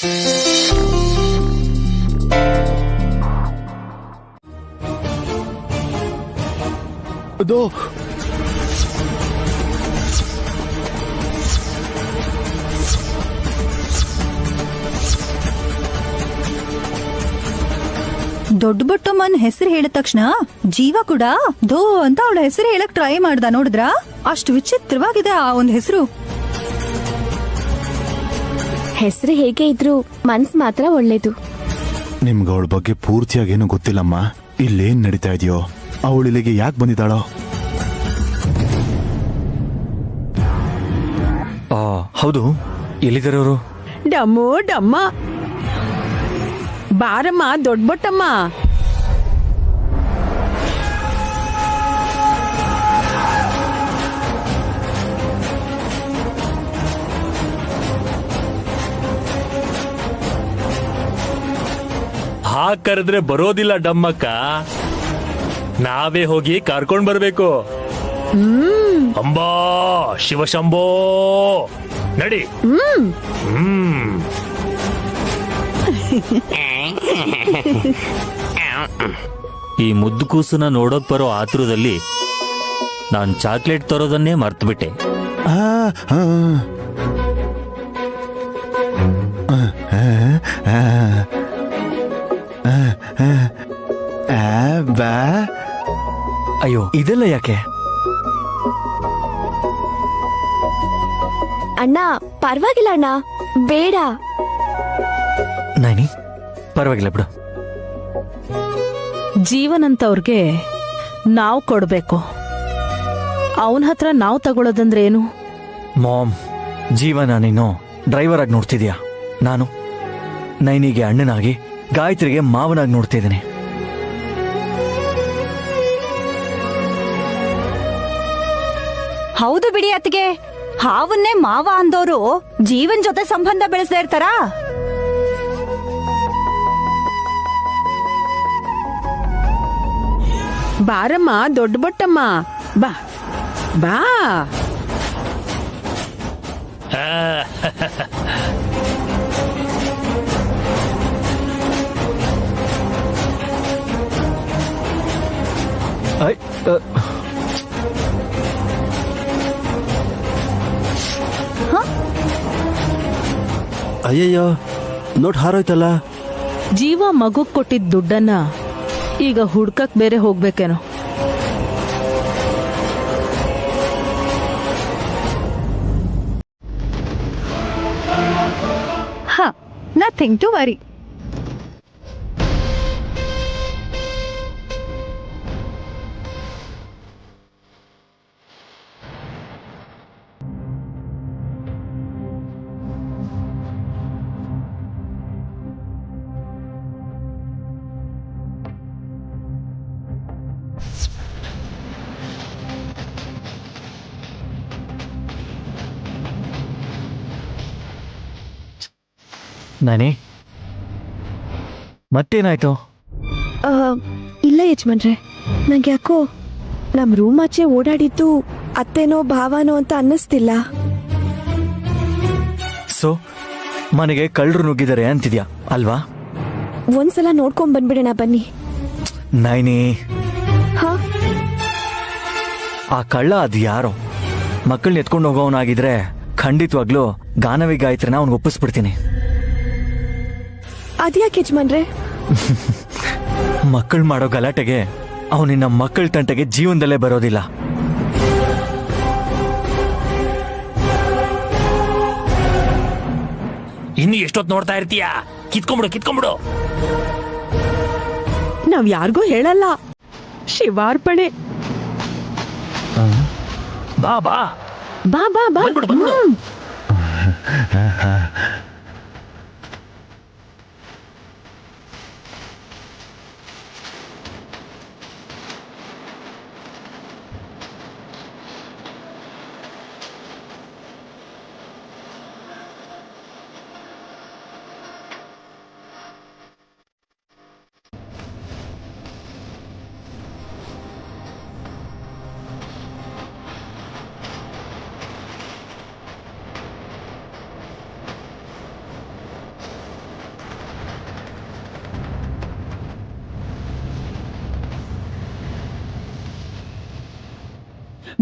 ಅದು ದೊಡ್ಡ ಬಟ್ಟಮ್ಮನ್ ಹೆಸರು ಹೇಳಿದ ತಕ್ಷಣ ಜೀವ ಕೂಡ ದೋ ಅಂತ ಅವಳ ಹೆಸರು ಹೇಳಕ್ ಟ್ರೈ ಮಾಡ್ದ. ನೋಡಿದ್ರ ಅಷ್ಟು ವಿಚಿತ್ರವಾಗಿದೆ ಆ ಒಂದ್ ಹೆಸರು. ಹೆಸರು ಹೇಗೆ ಇದ್ರು ಮನ್ಸ್ ಮಾತ್ರ ಒಳ್ಳೇದು. ನಿಮ್ಗೆ ಅವಳ ಬಗ್ಗೆ ಪೂರ್ತಿಯಾಗಿ ಏನು ಗೊತ್ತಿಲ್ಲಮ್ಮ. ಇಲ್ಲೇನ್ ನಡೀತಾ ಇದೆಯೋ, ಅವಳು ಇಲ್ಲಿಗೆ ಯಾಕೆ ಬಂದಿದ್ದಾಳೋ? ಹೌದು, ಎಲ್ಲಿದ್ದಾರವರು? ಡಮ್ಮು ಡಮ್ಮ ಬಾರಮ್ಮ ದೊಡ್ಡ ಬೊಟ್ಟಮ್ಮ. ಕರೆದ್ರೆ ಬರೋದಿಲ್ಲ ಡಮ್ಮಕ್ಕ, ನಾವೇ ಹೋಗಿ ಕರ್ಕೊಂಡ್ ಬರ್ಬೇಕು. ಅಂಬಾ ಶಿವಶಂಭೋ ನಡಿ. ಈ ಮುದ್ದು ಕೂಸನ್ನ ನೋಡೋಕ್ ಬರೋ ಆತುರದಲ್ಲಿ ನಾನ್ ಚಾಕ್ಲೇಟ್ ತರೋದನ್ನೇ ಮರ್ತ್ಬಿಟ್ಟೆ. ಅಯ್ಯೋ, ಇದೆಲ್ಲ ಯಾಕೆ? ಅಣ್ಣ ಪರವಾಗಿಲ್ಲ ಅಣ್ಣ, ಬೇಡ. ನೈನಿ, ಪರವಾಗಿಲ್ಲ ಬಿಡು. ಜೀವನಂತವ್ರಿಗೆ ನಾವ್ ಕೊಡ್ಬೇಕು, ಅವನ ಹತ್ರ ನಾವ್ ತಗೊಳ್ಳೋದಂದ್ರೆ ಏನು? ಮಾಮ್, ಜೀವನ ನೀನು ಡ್ರೈವರ್ ಆಗಿ ನೋಡ್ತಿದ್ಯಾ, ನಾನು ನೈನಿಗೆ ಅಣ್ಣನಾಗಿ ಗಾಯತ್ರಿಗೆ ಮಾವನಾಗಿ ನೋಡ್ತಿದ್ದೀನಿ. ಹೌದು ಬಿಡಿ ಅತ್ತಿಗೆ, ಹಾವನ್ನೇ ಮಾವ ಅಂದೋರು ಜೀವನ್ ಜೊತೆ ಸಂಬಂಧ ಬೆಳೆಸದೇ ಇರ್ತಾರ? ಬಾರಮ್ಮ ದೊಡ್ಡ ಬೊಟ್ಟಮ್ಮ, ಬಾ ಬಾ. ಅಯ್ಯಯ್ಯೋ, ನೋಟ್ ಹಾರೋಯ್ತಲ್ಲ. ಜೀವ ಮಗುಗ್ ಕೊಟ್ಟಿದ್ ದುಡ್ಡನ್ನ ಈಗ ಹುಡ್ಕಕ್ ಬೇರೆ ಹೋಗ್ಬೇಕೇನೋ. Nothing to worry. ನಾನೇ ಮತ್ತೇನಾಯ್ತು? ಇಲ್ಲ ಯಜಮಾನ್ರೆ, ನಂಗೆ ಯಾಕೋ ನಮ್ ರೂಮ್ ಆಚೆ ಓಡಾಡಿದ್ದು ಅತ್ತೆನೋ ಭಾವನೋ ಅಂತ ಅನ್ನಿಸ್ತಿಲ್ಲ. ಸೊ ಮನೆಗೆ ಕಳ್ಳರು ನುಗ್ಗಿದ್ದಾರೆ ಅಂತಿದ್ಯಾ ಅಲ್ವಾ? ಒಂದ್ಸಲ ನೋಡ್ಕೊಂಡ್ ಬಂದ್ಬಿಡೋಣ ಬನ್ನಿ. ನೈನಿ, ಹಾ, ಆ ಕಳ್ಳ ಅದು ಯಾರೋ ಮಕ್ಕಳನ್ನ ಎತ್ಕೊಂಡು ಹೋಗೋವನಾಗಿದ್ರೆ ಖಂಡಿತವಾಗ್ಲೂ ಗಾನವಿ ಗಾಯತ್ರಿನ ಅವ್ನಿಗೆ ಒಪ್ಪಿಸ್ಬಿಡ್ತೀನಿ. ಅದ್ಯಾಕೆ ಯಜಮಾನ್ರೆ? ಮಕ್ಕಳು ಮಾಡೋ ಗಲಾಟೆಗೆ ಅವನಿನ್ನ ಮಕ್ಕಳ ತಂಟೆಗೆ ಜೀವನದಲ್ಲೇ ಬರೋದಿಲ್ಲ. ಇನ್ನು ಎಷ್ಟೊತ್ತು ನೋಡ್ತಾ ಇರ್ತೀಯಾ? ಕಿತ್ಕೊಂಡ್ಬಿಡು. ನಾವ್ ಯಾರಿಗೂ ಹೇಳಲ್ಲ. ಶಿವಾರ್ಪಣೆ. ಬಾ ಬಾ ಬಾ ಬಾ ಬಾ.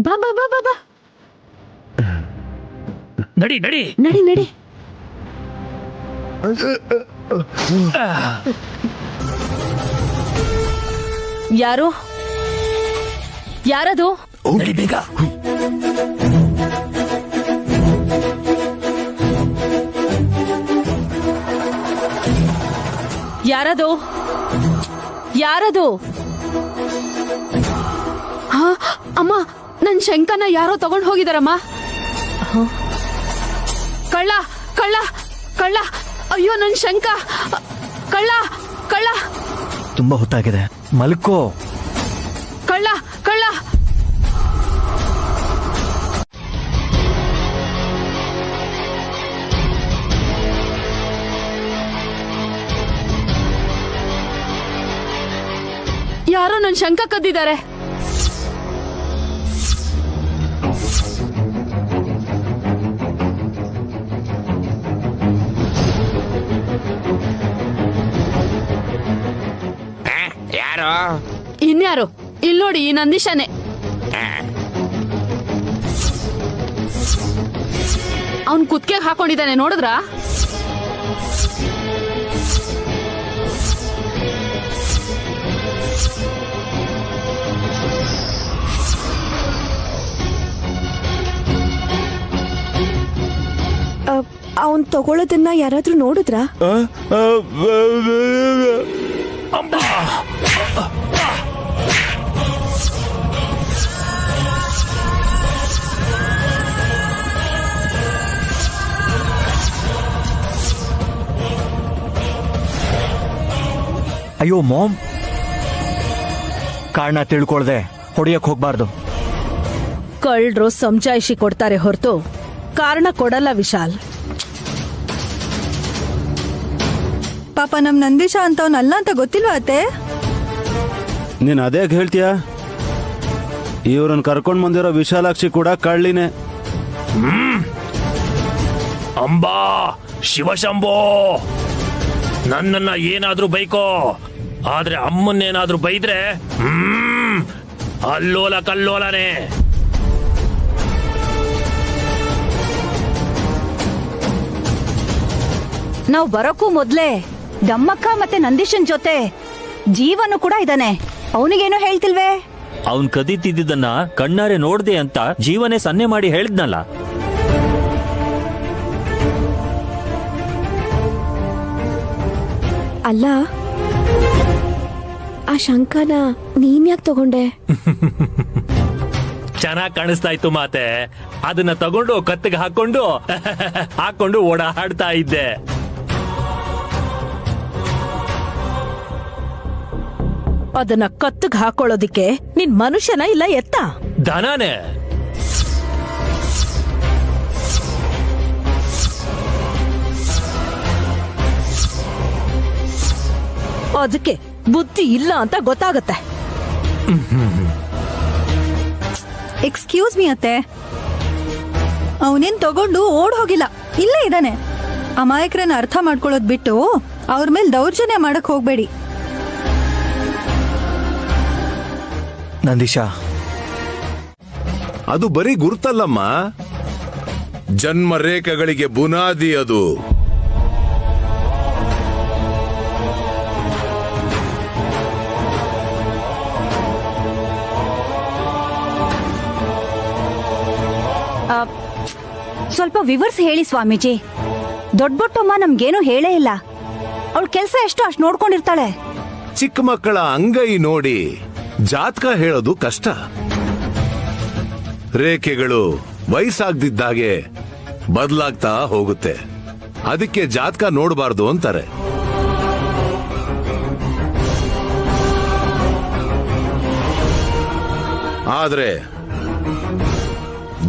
ಬಾ ಬಾ ಬಾ ಬಾ ಬಾ ನಡಿ ನಡಿ. ನಡಿ ನಡಿ. ಯಾರು? ಯಾರದು? ನಡಿ ಬೇಗ. ಯಾರದು? ಯಾರದು? ಹಾ ಅಮ್ಮ, ನನ್ ಶಂಕನ ಯಾರೋ ತಗೊಂಡ್ ಹೋಗಿದಾರಮ್ಮ. ಕಳ್ಳ ಕಳ್ಳ ಕಳ್ಳ! ಅಯ್ಯೋ ನನ್ ಶಂಕ! ಕಳ್ಳ ಕಳ್ಳ ತುಂಬಾ ಹೊತ್ತಾಗಿದೆ, ಮಲ್ಕೋ. ಕಳ್ಳ ಕಳ್ಳ! ಯಾರೋ ನನ್ ಶಂಕ ಕದ್ದಿದ್ದಾರೆ. ಯಾರು? ಇನ್ಯಾರು? ಇಲ್ ನೋಡಿ, ಈ ನಂದೀಶನೇ. ಅವನ್ ಕುತ್ತಿಗೆಗೆ ಹಾಕೊಂಡಿದ್ದಾನೆ, ನೋಡಿದ್ರಾ? ಅವನ್ ತಗೊಳ್ಳೋದನ್ನ ಯಾರಾದ್ರೂ ನೋಡಿದ್ರಾ? ಅಯ್ಯೋ ಮಾಮ್, ಕಾರಣ ತಿಳ್ಕೊಳ್ದೆ ಹೊಡಿಯಕ್ ಹೋಗ್ಬಾರ್ದು. ಕಳ್ಳರು ಸಮಜಾಯಿಷಿ ಕೊಡ್ತಾರೆ ಹೊರತು ಕಾರಣ ಕೊಡಲ್ಲ ವಿಶಾಲ್. ಪಾಪ ನಮ್ ನಂದೀಶ ಅಂತವನಲ್ಲ ಅಂತ ಗೊತ್ತಿಲ್ವಾ ಅತ್ತೆ? ನೀನ್ ಅದೇ ಹೇಳ್ತೀಯ? ಇವ್ರನ್ನ ಕರ್ಕೊಂಡ್ ಬಂದಿರೋ ವಿಶಾಲಾಕ್ಷಿ ಕೂಡ ಕಳ್ಳಿನೇ. ಅಂಬಾ ಶಿವಶಂಭೋ, ನನ್ನನ್ನ ಏನಾದ್ರೂ ಬೈಕೋ, ಆದ್ರೆ ಅಮ್ಮನ್ನೇನಾದ್ರೂ ಬೈದ್ರೆ ಅಲ್ಲೋಲ ಕಲ್ಲೋಲನೇ. ನಾವ್ ಬರೋಕ್ಕೂ ಮೊದ್ಲೇ ದಮ್ಮಕ್ಕ ಮತ್ತೆ ನಂದೀಶನ್ ಜೊತೆ ಜೀವನು ಕೂಡ ಇದ್ದಾನೆ. ಅವನಿಗೇನು ಹೇಳ್ತಿಲ್ವೇ? ಅವನ್ ಕದೀತಿದ್ದನ್ನ ಕಣ್ಣಾರೆ ನೋಡ್ದೆ ಅಂತ ಜೀವನೇ ಸನ್ನೆ ಮಾಡಿ ಹೇಳಿದ್ನಲ್ಲ. ಅಲ್ಲ, ಆ ಶಂಕನ ನೀನ್ ಯಾಕೆ ತಗೊಂಡೆ? ಚೆನ್ನಾಗ್ ಕಾಣಿಸ್ತಾ ಇತ್ತು ಮಾತೆ. ಅದನ್ನ ತಗೊಂಡು ಕತ್ತಿಗೆ ಹಾಕೊಂಡು ಓಡಾಡ್ತಾ ಇದ್ದೆ. ಅದನ್ನ ಕತ್ತಿಗೆ ಹಾಕೊಳ್ಳೋದಿಕ್ಕೆ ನಿನ್ ಮನುಷ್ಯನ ಇಲ್ಲ ಎತ್ತ? ದನಾನೆ. ಅದಕ್ಕೆ ಬುದ್ಧಿ ಇಲ್ಲ ಅಂತ ಗೊತ್ತಾಗತ್ತೆ. ಎಕ್ಸ್ಕ್ಯೂಸ್ ಮೀ ಅತ್ತೆ, ಅವನೇನ್ ತಗೊಂಡು ಓಡ್ ಹೋಗಿಲ್ಲ, ಇಲ್ಲೇ ಇದ್ದಾನೆ. ಅಮಾಯಕರನ್ನ ಅರ್ಥ ಮಾಡ್ಕೊಳ್ಳೋದ್ ಬಿಟ್ಟು ಅವ್ರ ಮೇಲೆ ದೌರ್ಜನ್ಯ ಮಾಡಕ್ ಹೋಗ್ಬೇಡಿ. ನಂದೀಶ, ಅದು ಬರೀ ಗುರುತಲ್ಲಮ್ಮ, ಜನ್ಮ ರೇಖೆಗಳಿಗೆ ಬುನಾದಿ ಅದು. ಸ್ವಲ್ಪ ವಿವರಿಸಿ ಹೇಳಿ ಸ್ವಾಮೀಜಿ. ದೊಡ್ಡಬೊಟ್ಟಮ್ಮ ನಮ್ಗೇನು ಹೇಳೇ ಇಲ್ಲ. ಅವಳ ಕೆಲ್ಸ ಎಷ್ಟು ಅಷ್ಟು ನೋಡ್ಕೊಂಡಿರ್ತಾಳೆ. ಚಿಕ್ಕ ಮಕ್ಕಳ ಅಂಗೈ ನೋಡಿ ಜಾತಕ ಹೇಳೋದು ಕಷ್ಟ. ರೇಖೆಗಳು ವಯಸ್ಸಾಗ್ದಿದ್ದಾಗೆ ಬದಲಾಗ್ತಾ ಹೋಗುತ್ತೆ. ಅದಕ್ಕೆ ಜಾತಕ ನೋಡಬಾರ್ದು ಅಂತಾರೆ. ಆದ್ರೆ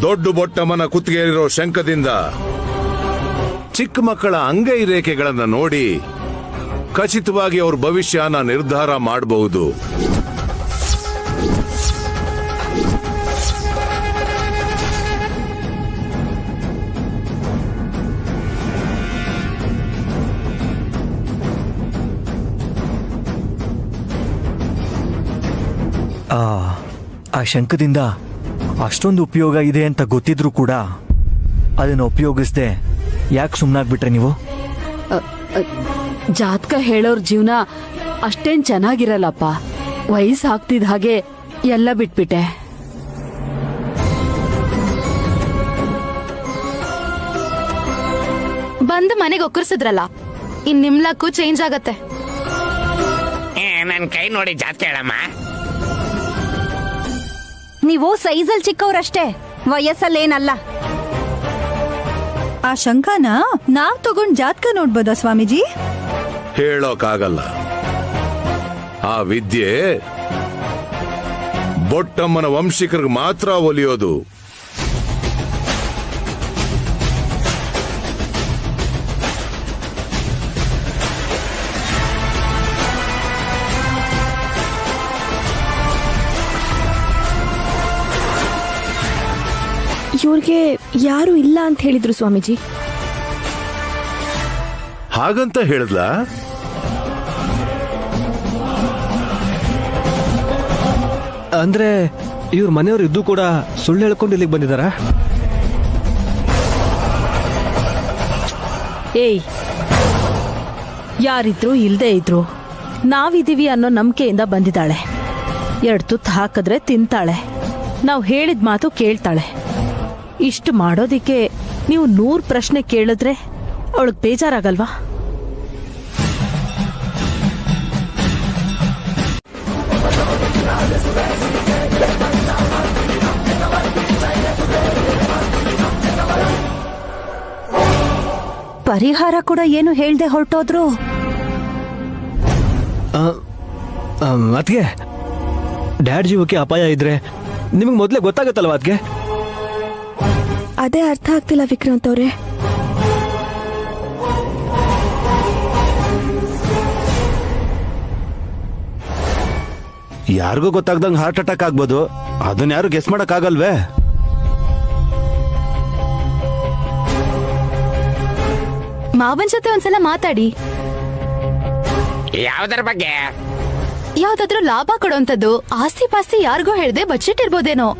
ದೊಡ್ಡ ಬೊಟ್ಟಮ್ಮನ ಕುತ್ತಿಗೆಯಿರೋ ಶಂಕದಿಂದ ಚಿಕ್ಕ ಮಕ್ಕಳ ಅಂಗೈ ರೇಖೆಗಳನ್ನ ನೋಡಿ ಖಚಿತವಾಗಿ ಅವ್ರ ಭವಿಷ್ಯನ ನಿರ್ಧಾರ ಮಾಡಬಹುದು. ಆ ಶಂಕದಿಂದ ಅಷ್ಟೊಂದು ಉಪಯೋಗ ಇದೆ ಅಂತ ಗೊತ್ತಿದ್ರು ಕೂಡ ಅದನ್ನು ಉಪಯೋಗಿಸ್ದೆ ಯಾಕೆ ಸುಮ್ಮನಾಗ್ಬಿಟ್ರೆ ನೀವು? ಜಾತಕ ಹೇಳೋರ್ ಜೀವನ ಅಷ್ಟೇನ್ ಚೆನ್ನಾಗಿರಲ್ಲಪ್ಪ. ವಯಸ್ಸು ಆಗ್ತಿದ್ ಹಾಗೆ ಎಲ್ಲ ಬಿಟ್ಬಿಟ್ಟೆ. ಬಂದು ಮನೆಗೆ ಒಕ್ಕರ್ಸಿದ್ರಲ್ಲ, ಇನ್ ನಿಮ್ ಲಕ್ಕು ಚೇಂಜ್ ಆಗತ್ತೆ. ನನ್ ಕೈ ನೋಡಿ ಜಾತಕ ಹೇಳಮ್ಮ. ನೀವು ಸೈಜಲ್ ಚಿಕ್ಕವ್ರಷ್ಟೇ, ವಯಸ್ಸಲ್ಲೇನಲ್ಲ. ಆ ಶಂಖನ ನಾವ್ ತಗೊಂಡ್ ಜಾತಕ ನೋಡ್ಬೋದಾ ಸ್ವಾಮೀಜಿ? ಹೇಳೋಕ್ಕಾಗಲ್ಲ. ಆ ವಿದ್ಯೆ ಬೊಟ್ಟಮ್ಮನ ವಂಶಿಕರಿಗೆ ಮಾತ್ರ ಒಲಿಯೋದು. ಇವ್ರಿಗೆ ಯಾರು ಇಲ್ಲ ಅಂತ ಹೇಳಿದ್ರು ಸ್ವಾಮೀಜಿ. ಹಾಗಂತ ಹೇಳಿದ್ಲಾ? ಅಂದ್ರೆ ಇವ್ರ ಮನೆಯವರು ಇದ್ದು ಕೂಡ ಸುಳ್ಳು ಹೇಳ್ಕೊಂಡು ಇಲ್ಲಿಗೆ ಬಂದಿದಾರ? ಏಯ್, ಯಾರಿದ್ರು ಇಲ್ದೇ ಇದ್ರು ನಾವಿದೀವಿ ಅನ್ನೋ ನಂಬಿಕೆಯಿಂದ ಬಂದಿದ್ದಾಳೆ. 2 ತುತ್ತು ಹಾಕಿದ್ರೆ ತಿಂತಾಳೆ, ನಾವು ಹೇಳಿದ ಮಾತು ಕೇಳ್ತಾಳೆ. ಇಷ್ಟು ಮಾಡೋದಿಕ್ಕೆ ನೀವು 100 ಪ್ರಶ್ನೆ ಕೇಳಿದ್ರೆ ಅವಳಿಗೆ ಬೇಜಾರಾಗಲ್ವಾ? ಪರಿಹಾರ ಕೂಡ ಏನು ಹೇಳ್ದೆ ಹೊರಟೋದ್ರು. ಅದ್ಗೆ ಡ್ಯಾಡ್ ಜೀವಕ್ಕೆ ಅಪಾಯ ಇದ್ರೆ ನಿಮಗೆ ಮೊದಲೇ ಗೊತ್ತಾಗತ್ತಲ್ವಾ? ಅದ್ಗೆ ಅದೇ ಅರ್ಥ ಆಗ್ತಿಲ್ಲ ವಿಕ್ರಾಂತ್ ಅವ್ರೆ. ಯಾರಿಗೂ ಗೊತ್ತಾಗ್ದಂಗೆ ಹಾರ್ಟ್ ಅಟ್ಯಾಕ್ ಆಗ್ಬೋದು, ಅದನ್ನ ಯಾರು ಗೆಸ್ ಮಾಡಕ್ ಆಗಲ್ವೇ? ಮಾವನ್ ಜೊತೆ ಒಂದ್ಸಲ ಮಾತಾಡಿ. ಯಾವ್ದರ ಬಗ್ಗೆ? ಯಾವ್ದಾದ್ರೂ ಲಾಭ ಕೊಡೋಂಥದ್ದು. ಆಸ್ತಿ ಪಾಸ್ತಿ ಯಾರಿಗೂ ಹೇಳ್ದೆ ಬಜೆಟ್ ಇರ್ಬೋದೇನೋ.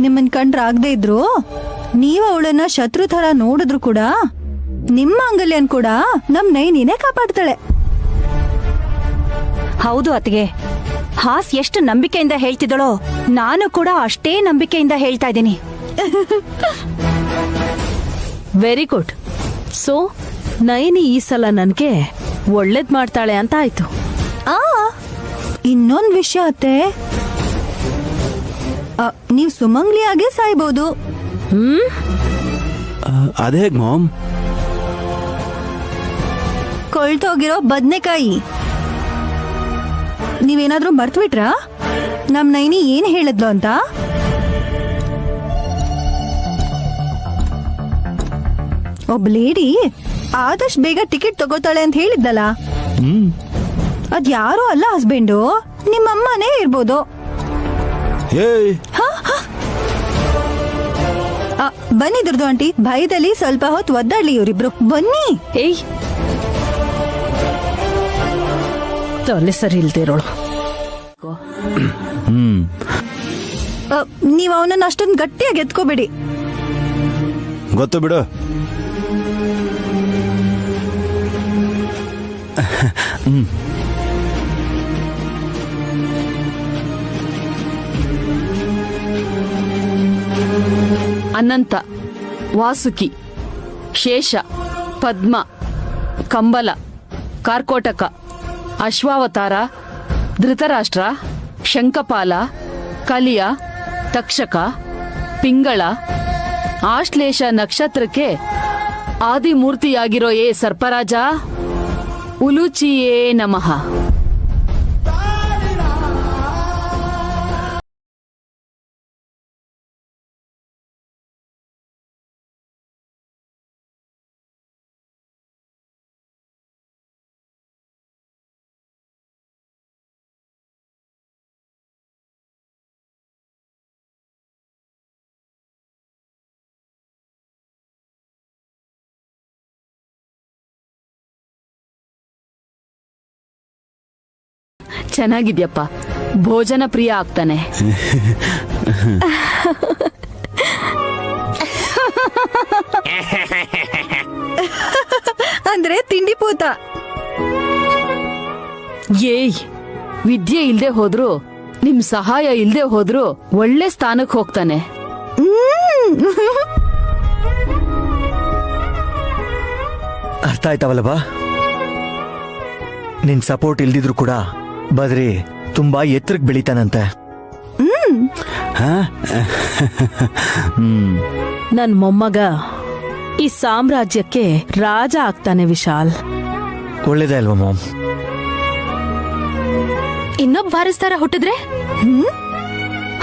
ನಿಮ್ಮನ್ ಕಂಡ್ರೆ ಆಗದೆ ಇದ್ರು ನೀವು ಅವಳನ್ನ ಶತ್ರು ತರ ನೋಡಿದ್ರು ಕೂಡ ನಿಮ್ಮ ಅಂಗಲ್ಯನ್ ಕೂಡ ನಮ್ ನೈನಿನೇ ಕಾಪಾಡ್ತಾಳೆ. ಹೌದು ಅತ್ತಿಗೆ, ಹಾಸ್ ಎಷ್ಟು ನಂಬಿಕೆಯಿಂದ ಹೇಳ್ತಿದ್ದಳೋ ನಾನು ಕೂಡ ಅಷ್ಟೇ ನಂಬಿಕೆಯಿಂದ ಹೇಳ್ತಾ ಇದ್ದೀನಿ. Very good. ಸೊ ನೈನಿ ಈ ಸಲ ನನ್ಗೆ ಒಳ್ಳೇದ್ ಮಾಡ್ತಾಳೆ ಅಂತ ಆಯ್ತು. ಇನ್ನೊಂದ್ ವಿಷಯ ಅತ್ತೆ, ನೀವ್ ಸುಮಂಗ್ಲಿಯಾಗೆ ಸಾಯ್ಬೋದು. ಅದೇ ಮಾಮ್, ಕೊಳ್ತೋಗಿರೋ ಬದ್ನೆಕಾಯಿ. ನೀವೇನಾದ್ರೂ ಮರ್ತ್ಬಿಟ್ರಾ ನಮ್ ನೈನಿ ಏನ್ ಹೇಳಿದ್ಲು ಅಂತ? ಒಬ್ಬ ಲೇಡಿ ಆದಷ್ಟು ಬೇಗ ಟಿಕೆಟ್ ತಗೋತಾಳೆ ಅಂತ ಹೇಳಿದ್ದಲ್ಲ, ಅದ್ ಯಾರು ಅಲ್ಲ ಹಸ್ಬೆಂಡು, ನಿಮ್ಮಮ್ಮನೇ ಇರ್ಬೋದು. ಬನ್ನಿ ದುರ್ದು ಆಂಟಿ, ಭಯದಲ್ಲಿ ಸ್ವಲ್ಪ ಹೊತ್ತು ಒದ್ದಾಡ್ಲಿ ಇವರಿಬ್ರು. ಬನ್ನಿ. ಏಯ್, ತಲೆ ಸರಿ ಇಲ್ದಿರೋಳು. ನೀವ್ ಅವನನ್ನ ಅಷ್ಟೊಂದು ಗಟ್ಟಿಯಾಗಿ ಎತ್ಕೋಬೇಡಿ. ಗೊತ್ತು ಬಿಡು. ಅನಂತ, ವಾಸುಕಿ, ಶೇಷ, ಪದ್ಮ, ಕಂಬಲ, ಕಾರ್ಕೋಟಕ, ಅಶ್ವಾವತಾರ, ಧೃತರಾಷ್ಟ್ರ, ಶಂಕಪಾಲ, ಕಲಿಯ, ತಕ್ಷಕ, ಪಿಂಗಳ, ಆಶ್ಲೇಷ ನಕ್ಷತ್ರಕ್ಕೆ ಆದಿಮೂರ್ತಿಯಾಗಿರೋ ಸರ್ಪರಾಜ ಉಲೂಚಿಯೇ ನಮಃ. ಚೆನ್ನಾಗಿದ್ಯಪ್ಪ. ಭೋಜನ ಪ್ರಿಯ ಆಗ್ತಾನೆ. ಅಂದ್ರೆ ತಿಂಡಿ ಪೂತ. ಏಯ್, ವಿದ್ಯೆ ಇಲ್ದೆ ಹೋದ್ರು ನಿಮ್ ಸಹಾಯ ಇಲ್ದೆ ಹೋದ್ರು ಒಳ್ಳೆ ಸ್ಥಾನಕ್ಕೆ ಹೋಗ್ತಾನೆ. ಅರ್ಥ ಆಯ್ತಾವಲ್ಲವಾ? ನಿನ್ ಸಪೋರ್ಟ್ ಇಲ್ದಿದ್ರು ಕೂಡ ಬದ್ರಿ ತುಂಬಾ ಎತ್ತರಕ್ಕೆ ಬೆಳಿತಾನಂತೆ. ನನ್ ಮೊಮ್ಮಗ ಈ ಸಾಮ್ರಾಜ್ಯಕ್ಕೆ ರಾಜ ಆಗ್ತಾನೆ ವಿಶಾಲ್. ಒಳ್ಳೇದೇ ಅಲ್ವಾ ಮಾಮ್? ಇನ್ನೊಬ್ಬ ವಾರಸ್ದಾರ ಹುಟ್ಟಿದ್ರೆ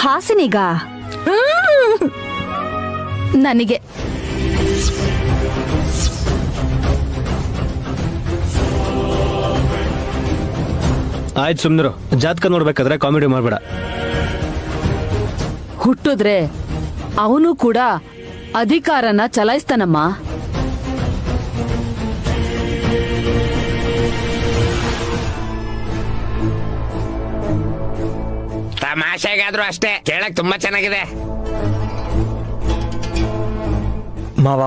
ಹಾಸಿನಿಗ ನನಗೆ ಆಯ್ತು ಸುಮ್ನಿರು. ಜಾತಕ ನೋಡ್ಬೇಕಾದ್ರೆ ಕಾಮಿಡಿ ಮಾಡ್ಬೇಡ. ಹುಟ್ಟಿದ್ರೆ ಅವನು ಕೂಡ ಅಧಿಕಾರನ ಚಲಾಯಿಸ್ತಾನಮ್ಮ. ತಮಾಷೆಗಾದ್ರೂ ಅಷ್ಟೇ, ಕೇಳಕ್ ತುಂಬಾ ಚೆನ್ನಾಗಿದೆ. ಮಾವ,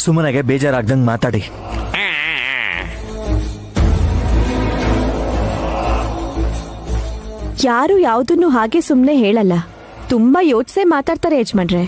ಸುಮ್ಮನೆಗೆ ಬೇಜಾರಾಗ್ದಂಗ್ ಮಾತಾಡಿ. ಯಾರು ಯಾವುದನ್ನು ಹಾಗೆ ಸುಮ್ಮನೆ ಹೇಳಲ್ಲ. ತುಂಬಾ ಯೋಚಿಸೇ ಮಾತಾಡ್ತಾರೆ ಯಜಮಾನ್ರೆ.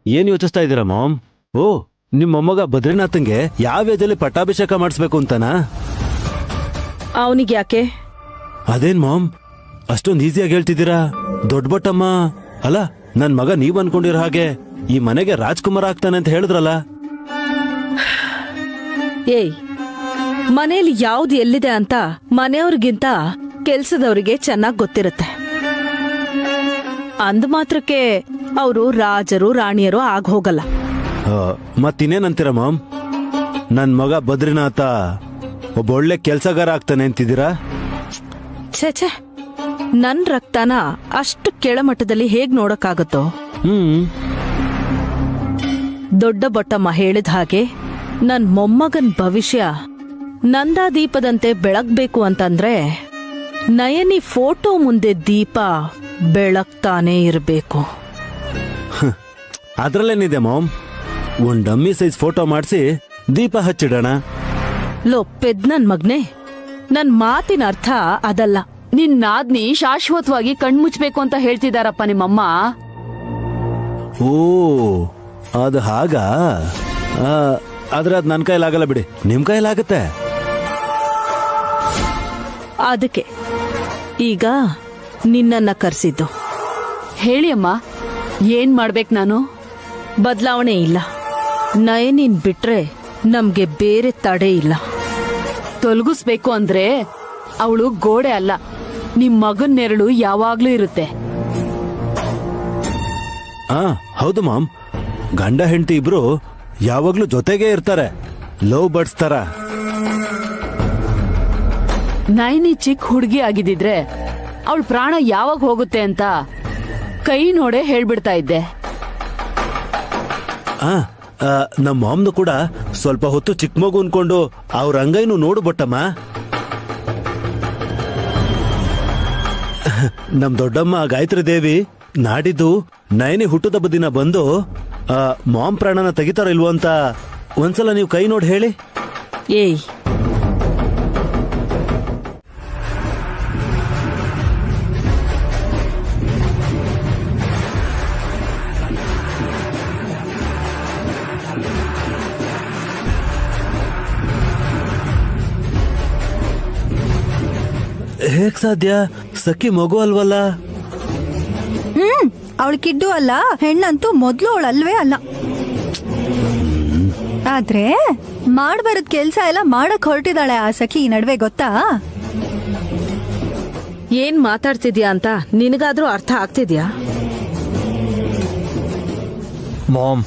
ಏನ್ ಯೋಚಿಸ್ತಾ ಇದ್ದೀರಾ ಮಾಮ್? ಓ, ನಿಮ್ಮ ಮೊಮ್ಮಗ ಬದ್ರಿನಾಥನ್ಗೆ ಯಾವ ಏಜಲ್ಲಿ ಪಟ್ಟಾಭಿಷೇಕ ಮಾಡಿಸ್ಬೇಕು ಅಂತನಾ? ಅವನಿಗೆ ಯಾಕೆ? ಅದೇನ್ ಮಾಮ್ ಅಷ್ಟೊಂದು ಈಸಿಯಾಗಿ ಹೇಳ್ತಿದ್ದೀರಾ? ದೊಡ್ಡ ಬಟ್ಟಮ್ಮ ಅಲ್ಲ, ನನ್ ಮಗ ನೀವ್ ಅನ್ಕೊಂಡಿರೋ ಹಾಗೆ ಈ ಮನೆಗೆ ರಾಜ್ಕುಮಾರ್ ಆಗ್ತಾನೆ ಅಂತ ಹೇಳಿದ್ರಲ್ಲ. ಏಯ್, ಮನೇಲಿ ಯಾವ್ದು ಎಲ್ಲಿದೆ ಅಂತ ಮನೆಯವ್ರಿಗಿಂತ ಕೆಲ್ಸದವ್ರಿಗೆ ಚೆನ್ನಾಗ್ ಗೊತ್ತಿರುತ್ತೆ. ಅಂದ ಮಾತ್ರಕ್ಕೆ ಅವರು ರಾಜರು ರಾಣಿಯರು ಆಗ ಹೋಗಲ್ಲ. ಮತ್ತಿನ್ನೇನಂತೀರ ಮಾಮ್? ನನ್ ಮಗ ಬದ್ರಿನಾಥ ಒಬ್ಬ ಒಳ್ಳೆ ಕೆಲ್ಸಗಾರ ಆಗ್ತಾನೆ ಅಂತಿದ್ದೀರಾ? ಛೇ, ನನ್ ರಕ್ತನ ಅಷ್ಟು ಕೆಳಮಟ್ಟದಲ್ಲಿ ಹೇಗ್ ನೋಡಕ್ಕಾಗತ್ತೋ? ದೊಡ್ಡ ಬೊಟ್ಟಮ್ಮ ಹೇಳಿದ ಹಾಗೆ ನನ್ ಮೊಮ್ಮಗನ್ ಭವಿಷ್ಯ ನಂದಾದೀಪದಂತೆ ಬೆಳಗ್ಬೇಕು ಅಂತಂದ್ರೆ ನಯನಿ ಫೋಟೋ ಮುಂದೆ ದೀಪ ಬೆಳಗ್ತಾನೇ ಇರಬೇಕು. ಅದ್ರಲ್ಲೇನಿದೆ ಮಾಮ್, ಒಂದ್ ಡಮ್ಮಿ ಸೈಜ್ ಫೋಟೋ ಮಾಡಿಸಿ ದೀಪ ಹಚ್ಚಿಡೋಣ. ಲೊಪ್ಪೆದ್ ನನ್ ಮಗ್ನೆ, ನನ್ ಮಾತಿನ ಅರ್ಥ ಅದಲ್ಲ. ನಿನ್ ನಾದ್ನಿ ಶಾಶ್ವತವಾಗಿ ಕಣ್ಮುಚ್ಬೇಕು ಅಂತ ಹೇಳ್ತಿದಾರಪ್ಪ ನಿಮ್ಮಮ್ಮ. ಓ, ಅದು ಹಾಗ? ಆದ್ರೆ ಅದ್ ನನ್ ಕೈಲಾಗಲ್ಲ ಬಿಡಿ, ನಿಮ್ ಕೈಲಾಗತ್ತೆ. ಅದಕ್ಕೆ ಈಗ ನಿನ್ನನ್ನ ಕರ್ಸಿದ್ದು. ಹೇಳಿ ಅಮ್ಮ, ಏನ್ ಮಾಡ್ಬೇಕು ನಾನು? ಬದಲಾವಣೆ ಇಲ್ಲ. ನಯನಿನ್ ಬಿಟ್ರೆ ನಮ್ಗೆ ಬೇರೆ ತಡೆ ಇಲ್ಲ. ತೊಲಗಿಸ್ಬೇಕು ಅಂದ್ರೆ ಅವಳು ಗೋಡೆ ಅಲ್ಲ, ನಿಮ್ ಮಗನ್ ನೆರಳು ಯಾವಾಗ್ಲೂ ಇರುತ್ತೆ. ಹೌದು ಮಾಮ್, ಗಂಡ ಹೆಂಡತಿ ಇಬ್ರು ಯಾವಾಗ್ಲೂ ಜೊತೆಗೆ ಇರ್ತಾರೆ, ಲವ್ ಬರ್ಡ್ಸ್ ತರ. ನೈನಿ ಚಿಕ್ಕ ಹುಡುಗಿ ಆಗಿದ್ದಿದ್ರೆ ಅವಳ ಪ್ರಾಣ ಯಾವಾಗ ಹೋಗುತ್ತೆ ಅಂತ ಕೈ ನೋಡೇ ಹೇಳ್ಬಿಡ್ತಾ ಇದ್ದೆ. ನಮ್ಮ ಮಾಮ್ನು ಕೂಡ ಸ್ವಲ್ಪ ಹೊತ್ತು ಚಿಕ್ಕ ಮಗು ಅನ್ಕೊಂಡು ಅವ್ರ ಅಂಗೈನು ನೋಡು ಬೊಟ್ಟಮ್ಮ. ನಮ್ ದೊಡ್ಡಮ್ಮ ಗಾಯತ್ರಿ ದೇವಿ ನಾಡಿದ್ದು ನಯನಿ ಹುಟ್ಟುದಬ್ಬ ದಿನ ಬಂದು ಮಾಮ್ ಪ್ರಾಣನ ತೆಗಿತಾರ ಇಲ್ವೋ ಅಂತ ಒಂದ್ಸಲ ನೀವು ಕೈ ನೋಡಿ ಹೇಳಿ. ಏಯ್, ಹೇಗ್ ಸಾಧ್ಯ? ಸಖಿ ಮಗು ಅಲ್ವಲ್ಲ? ಅವಳು ಕಿಡ್ಡು ಅಲ್ಲ, ಹೆಣ್ಣಂತೂ ಮೊದ್ಲು ಅವಳು ಅಲ್ವೇ ಅಲ್ಲ. ಆದ್ರೆ ಮಾಡ್ಬಾರದ್ ಕೆಲ್ಸ ಎಲ್ಲ ಮಾಡಕ್ ಹೊರಟಿದ್ದಾಳೆ ಆ ಸಖಿ ಈ ನಡುವೆ, ಗೊತ್ತಾ? ಏನ್ ಮಾತಾಡ್ತಿದ್ಯಾ ಅಂತ ನಿನಗಾದ್ರೂ ಅರ್ಥ ಆಗ್ತಿದ್ಯಾ? ಮಾಮ್,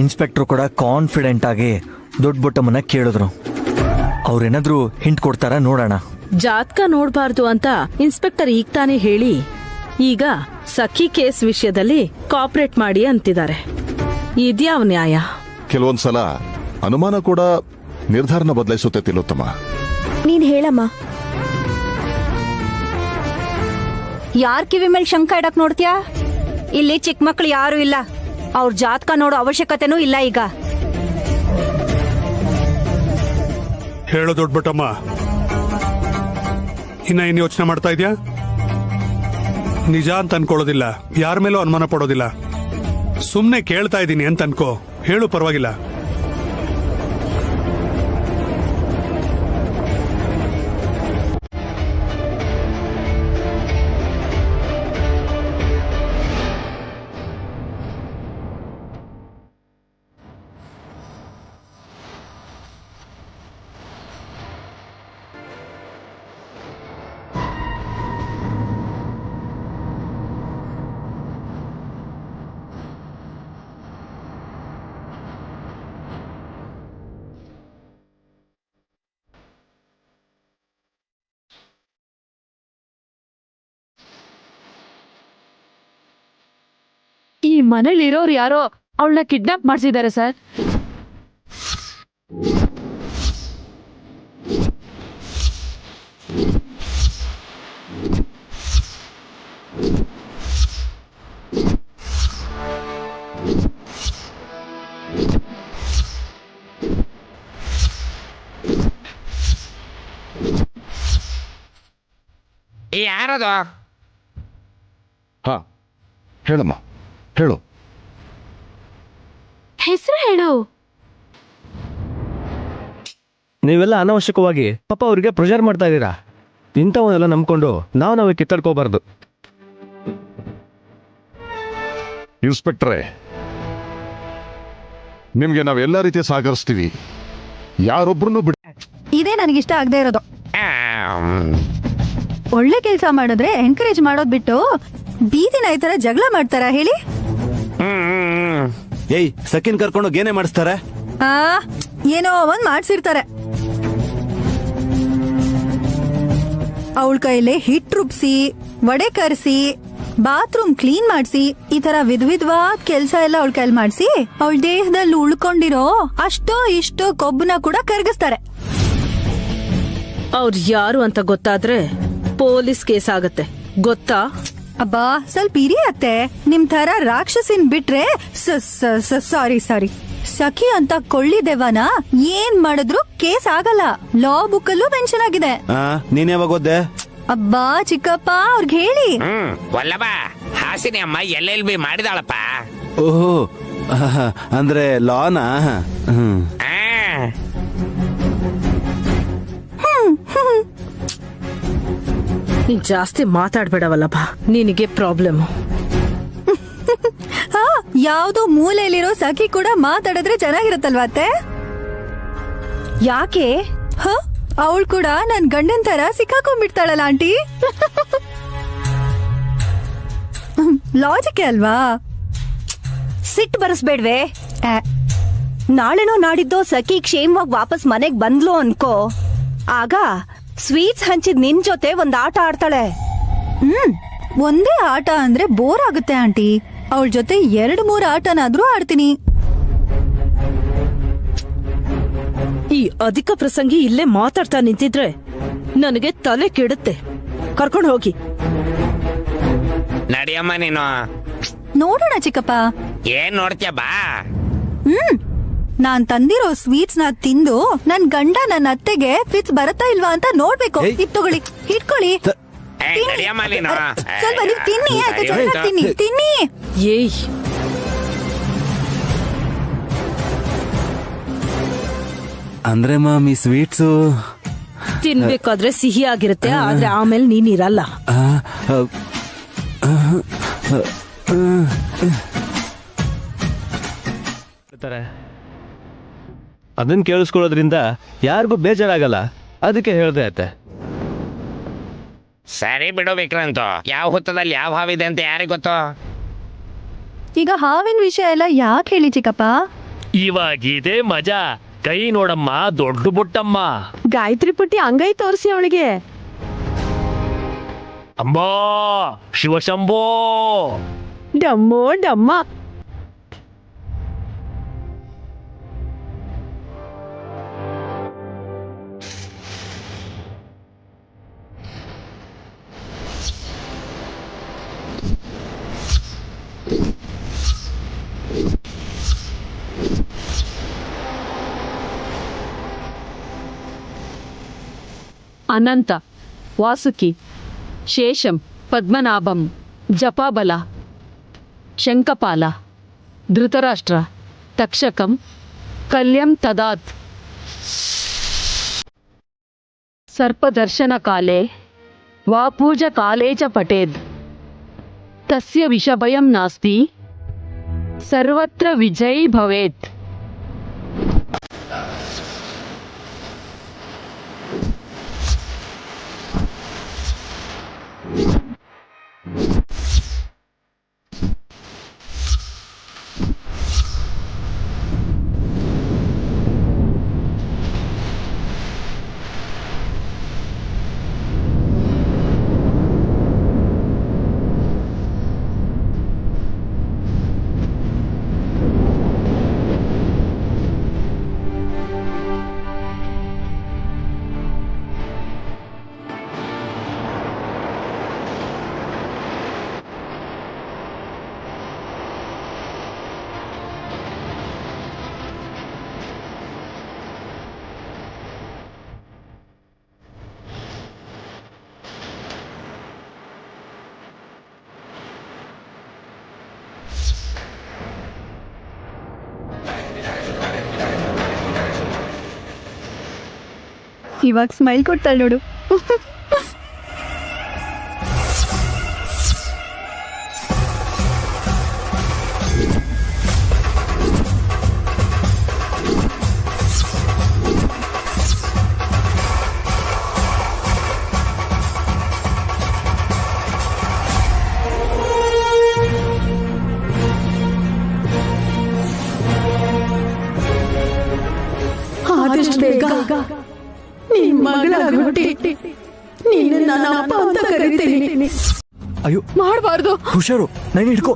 ಇನ್ಸ್ಪೆಕ್ಟರ್ ಕೂಡ ಕಾನ್ಫಿಡೆಂಟ್ ಆಗಿ ದೊಡ್ಡ ಬೊಟ್ಟಮ್ಮನ್ನ ಕೇಳಿದ್ರು. ಅವ್ರೇನಾದ್ರೂ ಹಿಂಟ್ ಕೊಡ್ತಾರ ನೋಡೋಣ. ಜಾತಕ ನೋಡ್ಬಾರ್ದು ಅಂತ ಇನ್ಸ್ಪೆಕ್ಟರ್ ಈಗ ತಾನೇ ಹೇಳಿ ಈಗ ಸಖಿ ಕೇಸ್ ವಿಷಯದಲ್ಲಿ ಕಾಪರೇಟ್ ಮಾಡಿ ಅಂತಿದ್ದಾರೆ. ಇದ್ಯಾವ ನ್ಯಾಯ? ಕೆಲವೊಂದ್ಸಲ ಅನುಮಾನ ಕೂಡ ನಿರ್ಧಾರನ ಬದಲಾಯಿಸುತ್ತೆ ತಿಲೋತ್ತಮ. ನೀನ್ ಹೇಳಮ್ಮ. ಯಾರ್ ಕಿವಿ ಮೇಲೆ ಶಂಕ ಇಡಕ್ ನೋಡ್ತೀಯಾ? ಇಲ್ಲಿ ಚಿಕ್ಕ ಮಕ್ಳು ಯಾರು ಇಲ್ಲ, ಅವ್ರ ಜಾತಕ ನೋಡೋ ಅವಶ್ಯಕತೆನೂ ಇಲ್ಲ ಈಗ. ಹೇಳೋ ದೊಡ್ಡಬಟ್ಟಮ್ಮ, ಇನ್ನ ಏನ್ ಯೋಚನೆ ಮಾಡ್ತಾ ಇದ್ಯಾ? ನಿಜ ಅಂತ ಅನ್ಕೊಳ್ಳೋದಿಲ್ಲ, ಯಾರ ಮೇಲೂ ಅನುಮಾನ ಪಡೋದಿಲ್ಲ. ಸುಮ್ನೆ ಕೇಳ್ತಾ ಇದ್ದೀನಿ ಅಂತ ಅನ್ಕೋ, ಹೇಳು ಪರವಾಗಿಲ್ಲ. ಈ ಮನೇಲಿ ಇರೋರು ಯಾರೋ ಅವಳನ್ನ ಕಿಡ್ನಾಪ್ ಮಾಡಿಸಿದ್ದಾರೆ ಸರ್. ಯಾರದು? ಹಾ ಹೇಳಮ್ಮ, ಹೇಳು. ಹೆಸರು ಹೇಳು. ನೀವೆಲ್ಲ ಅನಾವಶ್ಯಕವಾಗಿ ಪಾಪ ಅವ್ರಿಗೆ ಪ್ರೆಷರ್ ಮಾಡ್ತಾ ಇದ್ದೀರಾ. ಇಂಥವನ್ನೆಲ್ಲ ನಂಬ್ಕೊಂಡು ನಾವೇ ಕಿತ್ತಾಡ್ಕೋಬಾರ್ದು. ಇನ್ಸ್ಪೆಕ್ಟ್ರೇ, ನಿಮ್ಗೆ ನಾವೆಲ್ಲ ರೀತಿಯ ಸಹಕರಿಸ್ತೀವಿ, ಯಾರೊಬ್ರು ಬಿಡ. ಇದೇ ನನಗಿಷ್ಟ ಆಗದೆ ಇರೋದು. ಒಳ್ಳೆ ಕೆಲಸ ಮಾಡಿದ್ರೆ ಎನ್ಕರೇಜ್ ಮಾಡೋದ್ ಬಿಟ್ಟು ಬೀದಿ ನಾಯಿ ತರ ಜಗಳ ಮಾಡ್ತಾರ ಹೇಳಿ? ಏಯ್, ಸಖಿನ್ ಕರ್ಕೊಂಡೋಗಿ ಏನೇ ಮಾಡಿಸ್ತಾರೆ? ಏನೋ ಒಂದ್ ಮಾಡ್ಸಿರ್ತಾರೆ. ಅವಳ ಕೈಲಿ ಹಿಟ್ ರುಬ್ಸಿ, ವಡೆ ಕರ್ಸಿ, ಬಾತ್ರೂಮ್ ಕ್ಲೀನ್ ಮಾಡ್ಸಿ, ಈ ತರ ವಿಧವಾದ ಕೆಲ್ಸ ಎಲ್ಲ ಅವಳ ಕೈಲಿ ಮಾಡ್ಸಿ ಅವಳ ದೇಹದಲ್ಲಿ ಉಳ್ಕೊಂಡಿರೋ ಅಷ್ಟೋ ಇಷ್ಟೋ ಕೊಬ್ಬನ ಕೂಡ ಕರಗಿಸ್ತಾರೆ. ಅವ್ರು ಯಾರು ಅಂತ ಗೊತ್ತಾದ್ರೆ ಪೊಲೀಸ್ ಕೇಸ್ ಆಗತ್ತೆ, ಗೊತ್ತಾ? ಅಬ್ಬಾ, ಸ್ವಲ್ಪ ಇರಿ ಅತ್ತೆ. ನಿಮ್ ತರ ರಾಕ್ಷಸಿನ್ ಬಿಟ್ರೆ ಸಾರಿ ಸಖಿ ಅಂತ ಕೊಳ್ಳಿದೆವನ ಏನ್ ಮಾಡಿದ್ರು ಕೇಸ್ ಆಗಲ್ಲ. ಲಾ ಬುಕ್ ಅಲ್ಲೂ ಮೆನ್ಷನ್ ಆಗಿದೆ. ನೀನ್ ಯಾವಾಗ ಓದ್ದೆ? ಅಬ್ಬಾ ಚಿಕ್ಕಪ್ಪ, ಅವ್ರಿಗೆ ಹೇಳಿ. ವಲ್ಲಭ, ಹಾಸಿನಿ ಅಮ್ಮ LLB ಮಾಡಿದಾಳಪ್ಪ. ಓಹೋ, ಅಂದ್ರೆ ಲಾನಾ? ನೀನ್ ಜಾಸ್ತಿ ಮಾತಾಡ್ಬೇಡವಲ್ಲಪ್ಪ, ನಿನಗೆ ಪ್ರಾಬ್ಲಮ್. ಯಾವ್ದೋ ಮೂಲೆಯಲ್ಲಿರೋ ಸಖಿ ಕೂಡ ಮಾತಾಡಿದ್ರೆ ಚೆನ್ನಾಗಿರುತ್ತಲ್ವಾ ಅತ್ತೆ? ಯಾಕೆ? ಅವಳು ಕೂಡ ನನ್ ಗಂಡನ್ ತರ ಸಿಕ್ಕಾಕೊಂಡ್ಬಿಡ್ತಾಳಲ್ಲ ಆಂಟಿ. ಲಾಜಿಕ್ ಅಲ್ವಾ? ಸಿಟ್ಟು ಬರಸ್ಬೇಡ್ವೆ. ನಾಳೆನೋ ನಾಡಿದ್ದೋ ಸಖಿ ಕ್ಷೇಮವಾಗಿ ವಾಪಸ್ ಮನೆಗ್ ಬಂದ್ಲು ಅನ್ಕೋ, ಆಗ ಸ್ವೀಟ್ಸ್ ಹಂಚಿದ್ ನಿನ್ ಜೊತೆ ಒಂದ್ ಆಟ ಆಡ್ತಾಳೆ. ಒಂದೇ ಆಟ ಅಂದ್ರೆ ಬೋರ್ ಆಗುತ್ತೆ ಆಂಟಿ. ಅವಳ ಜೊತೆ 2-3 ಆಟನಾದ್ರೂ ಆಡ್ತೀನಿ. ಈ ಅಧಿಕ ಪ್ರಸಂಗಿ ಇಲ್ಲೇ ಮಾತಾಡ್ತಾ ನಿಂತಿದ್ರೆ ನನಗೆ ತಲೆ ಕೆಡುತ್ತೆ. ಕರ್ಕೊಂಡು ಹೋಗಿ. ನಡಿಯಮ್ಮ ನೀನು. ನೋಡೋಣ ಚಿಕ್ಕಪ್ಪ. ಏನ್ ನೋಡ್ತೀಯ ಬಾ. ನಾನ್ ತಂದಿರೋ ಸ್ವೀಟ್ಸ್ ನ ತಿಂದು ನನ್ ಗಂಡ ನನ್ನ ಅತ್ತೆಗೆ ಫಿಟ್ಸ್ ಬರತ್ತಾ ಇಲ್ವಾ ಅಂತ ನೋಡ್ಬೇಕು. ಇಟ್ಕೊಳ್ಳಿ, ಇಟ್ಕೊಳ್ಳಿ. ನಡಿಯಮ್ಮ ನೀನು. ಸ್ವಲ್ಪ ನೀವು ತಿನ್ನಿ, ತಿನ್ನಿ ತಿನ್ನಿ. ಏಯ್, ಅಂದ್ರೆ ಮಾಮ್, ಈ ಸ್ವೀಟ್ಸು ತಿನ್ಬೇಕಾದ್ರೆ ಸಿಹಿ ಆಗಿರುತ್ತೆ, ಆದ್ರೆ ಆಮೇಲೆ ನೀನಿರಲ್ಲ. ಅದನ್ನ ಕೇಳಿಸ್ಕೊಳ್ಳೋದ್ರಿಂದ ಯಾರಿಗೂ ಬೇಜಾರಾಗಲ್ಲ, ಅದಕ್ಕೆ ಹೇಳ್ದೆ ಅತ್ತೆ. ಸರಿ ಬಿಡು ವಿಕ್ರಾಂತ್, ಯಾವ ಹುತ್ತದಲ್ಲಿ ಯಾವ ಹಾವಿದೆ ಅಂತ ಯಾರಿಗೆ ಗೊತ್ತು? ಈಗ ಹಾವಿನ ವಿಷಯ ಎಲ್ಲ ಯಾಕೆ ಹೇಳಿ ಚಿಕ್ಕಪ್ಪ? ಇವಾಗಿದೆ ಮಜಾ. ಕೈ ನೋಡಮ್ಮ, ದೊಡ್ಡ ಬುಟ್ಟಮ್ಮ. ಗಾಯತ್ರಿ ಪುಟ್ಟಿ ಅಂಗೈ ತೋರಿಸಿ ಅವಳಿಗೆ. ಅಂಬೋ ಶಿವಶಂಭೋ. ಡಮ್ಮೋ ಡಮ್ಮ. ಅನಂತ, ವಾಸುಕಿ, ಶೇಷಂ, ಪದ್ಮನಾಭಂ, ಜಪಾಬಲ, ಶಂಕಪಾಲ, ಧೃತರಾಷ್ಟ್ರ, ತಕ್ಷಕಂ, ಕಲ್ಯಂ ತದಾತ್. ಸರ್ಪದರ್ಶನ ಕಾಲೇ ವಾ ಪೂಜಾ ಕಾಲೇ ಚ ಪಠೇದ್ ತಸ್ಯ ವಿಷಭಯಂ ನಾಸ್ತಿ ಸರ್ವತ್ರ ವಿಜಯೀ ಭವೇತ್. ಇವಾಗ ಸ್ಮೈಲ್ ಕೊಡ್ತಾಳೆ ನೋಡು. ಆದಷ್ಟು ಬೇಗ ನಿನ್ ಮಗಳ ಹುಟ್ಟಿ ನಿನ್ನ ನನ್ನ ಅಪ್ಪ ಅಂತ ಕರಿತೀನಿ. ಅಯ್ಯೋ ಮಾಡಬಾರ್ದು. ಹುಷಾರು, ನಾನು ಹಿಡ್ಕೋ.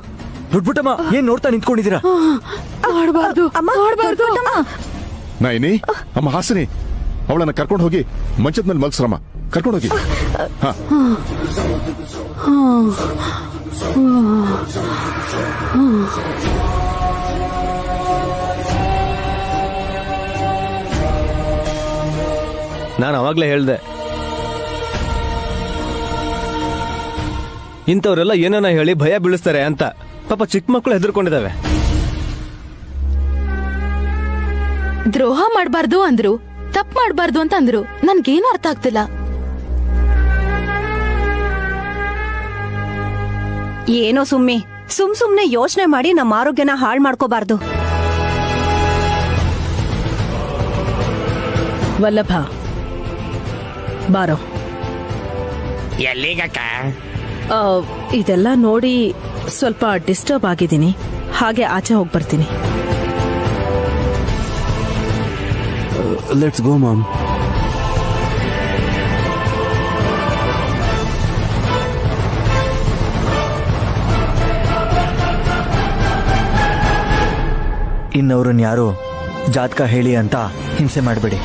ದೊಡ್ಡಬುಟ್ಟಮ್ಮ, ಏನ್ ನೋಡ್ತಾ ನಿಂತ್ಕೊಂಡಿದ್ದೀರಾ? ಮಾಡಬಾರ್ದು, ಮಾಡಬಾರ್ದು. ನೈನಿ, ಅಮ್ಮ ಹಾಸಿನಿ, ಅವಳನ್ನ ಕರ್ಕೊಂಡು ಹೋಗಿ ಮಂಚದ ಮೇಲೆ ಮಲ್ಸ್ರಮ್ಮ, ಕರ್ಕೊಂಡು ಹೋಗಿ. ಹಾ ನಾನು ಅವಾಗ್ಲೇ ಹೇಳ್ದೆ, ಇಂಥವ್ರೆಲ್ಲ ಏನನ್ನ ಹೇಳಿ ಭಯ ಬೀಳಿಸ್ತಾರೆ ಅಂತ. ಪಾಪ ಚಿಕ್ಕ ಮಕ್ಕಳು ಹೆದರ್ಕೊಂಡಿದ್ದಾವೆ. ದ್ರೋಹ ಮಾಡಬಾರ್ದು ಅಂದ್ರು, ತಪ್ಪು ಮಾಡಬಾರ್ದು ಅಂತ ಅಂದ್ರು. ನನ್ಗೇನು ಅರ್ಥ ಆಗ್ತಿಲ್ಲ. ಏನೋ ಸುಮ್ಮಿ, ಸುಮ್ನೆ ಯೋಚನೆ ಮಾಡಿ ನಮ್ಮ ಆರೋಗ್ಯನ ಹಾಳು ಮಾಡ್ಕೋಬಾರ್ದು. ವಲ್ಲಭ, ಬಾರೋ. ಎಲ್ಲಿಗಕ್ಕ? ಇದೆಲ್ಲ ನೋಡಿ ಸ್ವಲ್ಪ ಡಿಸ್ಟರ್ಬ್ ಆಗಿದ್ದೀನಿ, ಹಾಗೆ ಆಚೆ ಹೋಗಿ ಬರ್ತೀನಿ. Let's go ma'am. ಇನ್ನವ್ರನ್ನ ಯಾರು ಜಾತಕ ಹೇಳಿ ಅಂತ ಹಿಂಸೆ ಮಾಡಬೇಡಿ.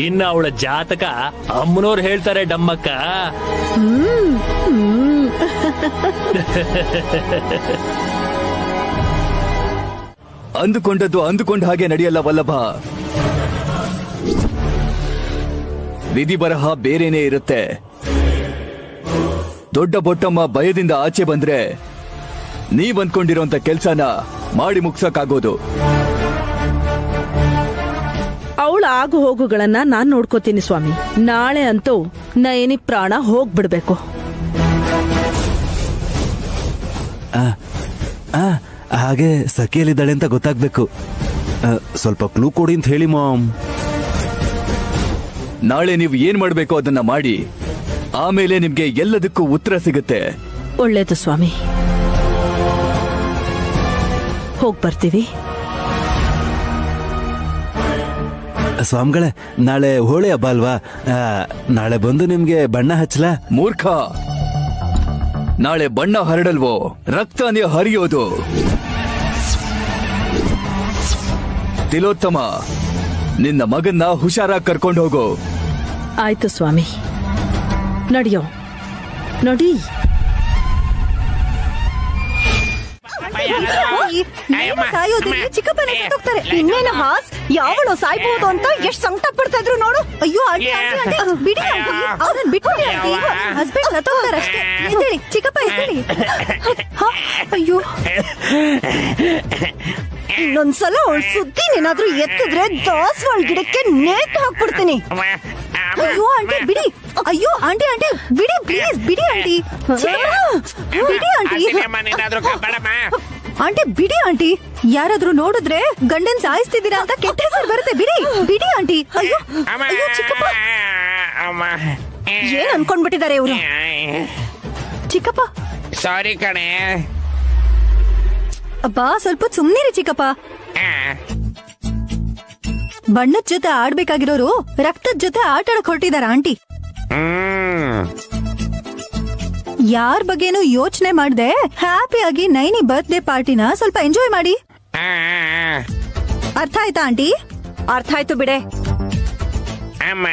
ಇನ್ನ ಅವಳ ಜಾತಕ ಅಮ್ಮನವ್ರು ಹೇಳ್ತಾರೆ ಡಮ್ಮಕ್ಕ. ಅಂದುಕೊಂಡದ್ದು ಅಂದುಕೊಂಡ ಹಾಗೆ ನಡೆಯಲ್ಲ ವಲ್ಲಭ. ವಿಧಿ ಬರಹ ಬೇರೆನೇ ಇರುತ್ತೆ. ದೊಡ್ಡ ಬೊಟ್ಟಮ್ಮ ಭಯದಿಂದ ಆಚೆ ಬಂದ್ರೆ ನೀವ್ ಅಂದ್ಕೊಂಡಿರೋಂಥ ಕೆಲ್ಸನ ಮಾಡಿ ಮುಗ್ಸಕ್ಕಾಗೋದು. ಅವಳು ಆಗು ಹೋಗುಗಳನ್ನ ನಾನ್ ನೋಡ್ಕೋತೀನಿ ಸ್ವಾಮಿ. ನಾಳೆ ಅಂತೂ ನಯನಿ ಪ್ರಾಣ ಹೋಗ್ಬಿಡ್ಬೇಕು. ಹಾಗೆ ಸಖಿಯಲ್ಲಿದ್ದಾಳೆ ಅಂತ ಗೊತ್ತಾಗ್ಬೇಕು. ಸ್ವಲ್ಪ ಕ್ಲೂ ಕೊಡಿ ಅಂತ ಹೇಳಿ ಮಾಮ್. ನಾಳೆ ನೀವು ಏನ್ ಮಾಡ್ಬೇಕು ಅದನ್ನ ಮಾಡಿ, ಆಮೇಲೆ ನಿಮ್ಗೆ ಎಲ್ಲದಕ್ಕೂ ಉತ್ತರ ಸಿಗುತ್ತೆ. ಒಳ್ಳೇದು ಸ್ವಾಮಿ, ಹೋಗ್ ಬರ್ತೀವಿ. ಸ್ವಾಮಿಗಳೇ, ನಾಳೆ ಹೋಳಿ ಹಬ್ಬ ಅಲ್ವಾ? ನಾಳೆ ಬಂದು ನಿಮ್ಗೆ ಬಣ್ಣ ಹಚ್ಚಲಾ? ಮೂರ್ಖ, ನಾಳೆ ಬಣ್ಣ ಹರಡಲ್ವೋ, ರಕ್ತನೇ ಹರಿಯೋದು. ತಿಲೋತ್ತಮ, ನಿನ್ನ ಮಗನ್ನ ಹುಷಾರಾಗಿ ಕರ್ಕೊಂಡು ಹೋಗು. ಆಯ್ತು ಸ್ವಾಮಿ, ನಡಿಯೋ ನೋಡಿ. ಚಿಕ್ಕಪ್ಪನೇ ಸತ್ತೋಗ್ತಾರೆ. ಇನ್ನೇನು ಹಾಸ್, ಯಾವಳು ಸಾಯ್ಬಹುದು ಅಂತ ಎಷ್ಟ್ ಸಂಕಟ ಪಡ್ತಾ ಇದ್ರು ನೋಡು. ಅಯ್ಯೋ ಆಂಟಿ, ಬಿಡಿ ಆಂಟಿ, ಅವ್ರನ್ನ ಬಿಟ್ಬಿಡಿ ಆಂಟಿ. ಹಸ್ಬೆಂಡ್ ಸತ್ತೋಗ್ತಾರೆ ಅಷ್ಟೇ. ಎದ್ದೇಳಿ ಚಿಕ್ಕಪ್ಪ, ಎದ್ದೇಳಿ. ಅಯ್ಯೋ, ಇನ್ನೊಂದ್ಸಲ ಅವಳ ಸುದ್ದಿ ಏನಾದ್ರೂ ಎತ್ತಿದ್ರೆ ದಾಸವಾಳ ಗಿಡಕ್ಕೆ ನೇತು ಹಾಕ್ಬಿಡ್ತೀನಿ. ಅಯ್ಯೋ ಆಂಟಿ ಬಿಡಿ. ಅಯ್ಯೋ ಆಂಟಿ ಬಿಡಿ, ಪ್ಲೀಸ್ ಬಿಡಿ ಆಂಟಿ. ಬಿಡಿ ಆಂಟಿ. ಆಂಟಿ ಬಿಡಿ ಆಂಟಿ. ಯಾರಾದ್ರೂ ನೋಡಿದ್ರೆ ಗಂಡನ್ ಸಾಯಿಸ್ತಿದ್ದೀರಾ ಅಂತ ಕೆಟ್ಟ ಹೆಸರು ಬರುತ್ತೆ. ಬಿಡಿ ಆಂಟಿ. ಅಯ್ಯೋ ಅಯ್ಯೋ ಚಿಕ್ಕಪ್ಪ, ಏನ್ ಅನ್ಕೊಂಡ್ಬಿಟ್ಟಿದ್ದಾರೆ ಇವ್ರು? ಚಿಕ್ಕಪ್ಪ ಸಾರಿ ಕಣೆ. ಅಬ್ಬಾ, ಸ್ವಲ್ಪ ಸುಮ್ನಿರಿ ಚಿಕ್ಕಪ್ಪ. ಬಣ್ಣದ ಜೊತೆ ಆಡ್ಬೇಕಾಗಿರೋರು ರಕ್ತದ ಜೊತೆ ಆಟ ಆಡಕ್ ಹೊರಟಿದಾರ ಆಂಟಿ. ಯಾರ ಬಗ್ಗೆನೂ ಯೋಚನೆ ಮಾಡ್ದೆ ಹ್ಯಾಪಿಯಾಗಿ ನೈನಿ ಬರ್ತ್ಡೇ ಪಾರ್ಟಿನ ಸ್ವಲ್ಪ ಎಂಜಾಯ್ ಮಾಡಿ. ಅರ್ಥ ಆಯ್ತಾ ಆಂಟಿ? ಅರ್ಥ ಆಯ್ತು ಬಿಡೆ. ಅಮ್ಮ,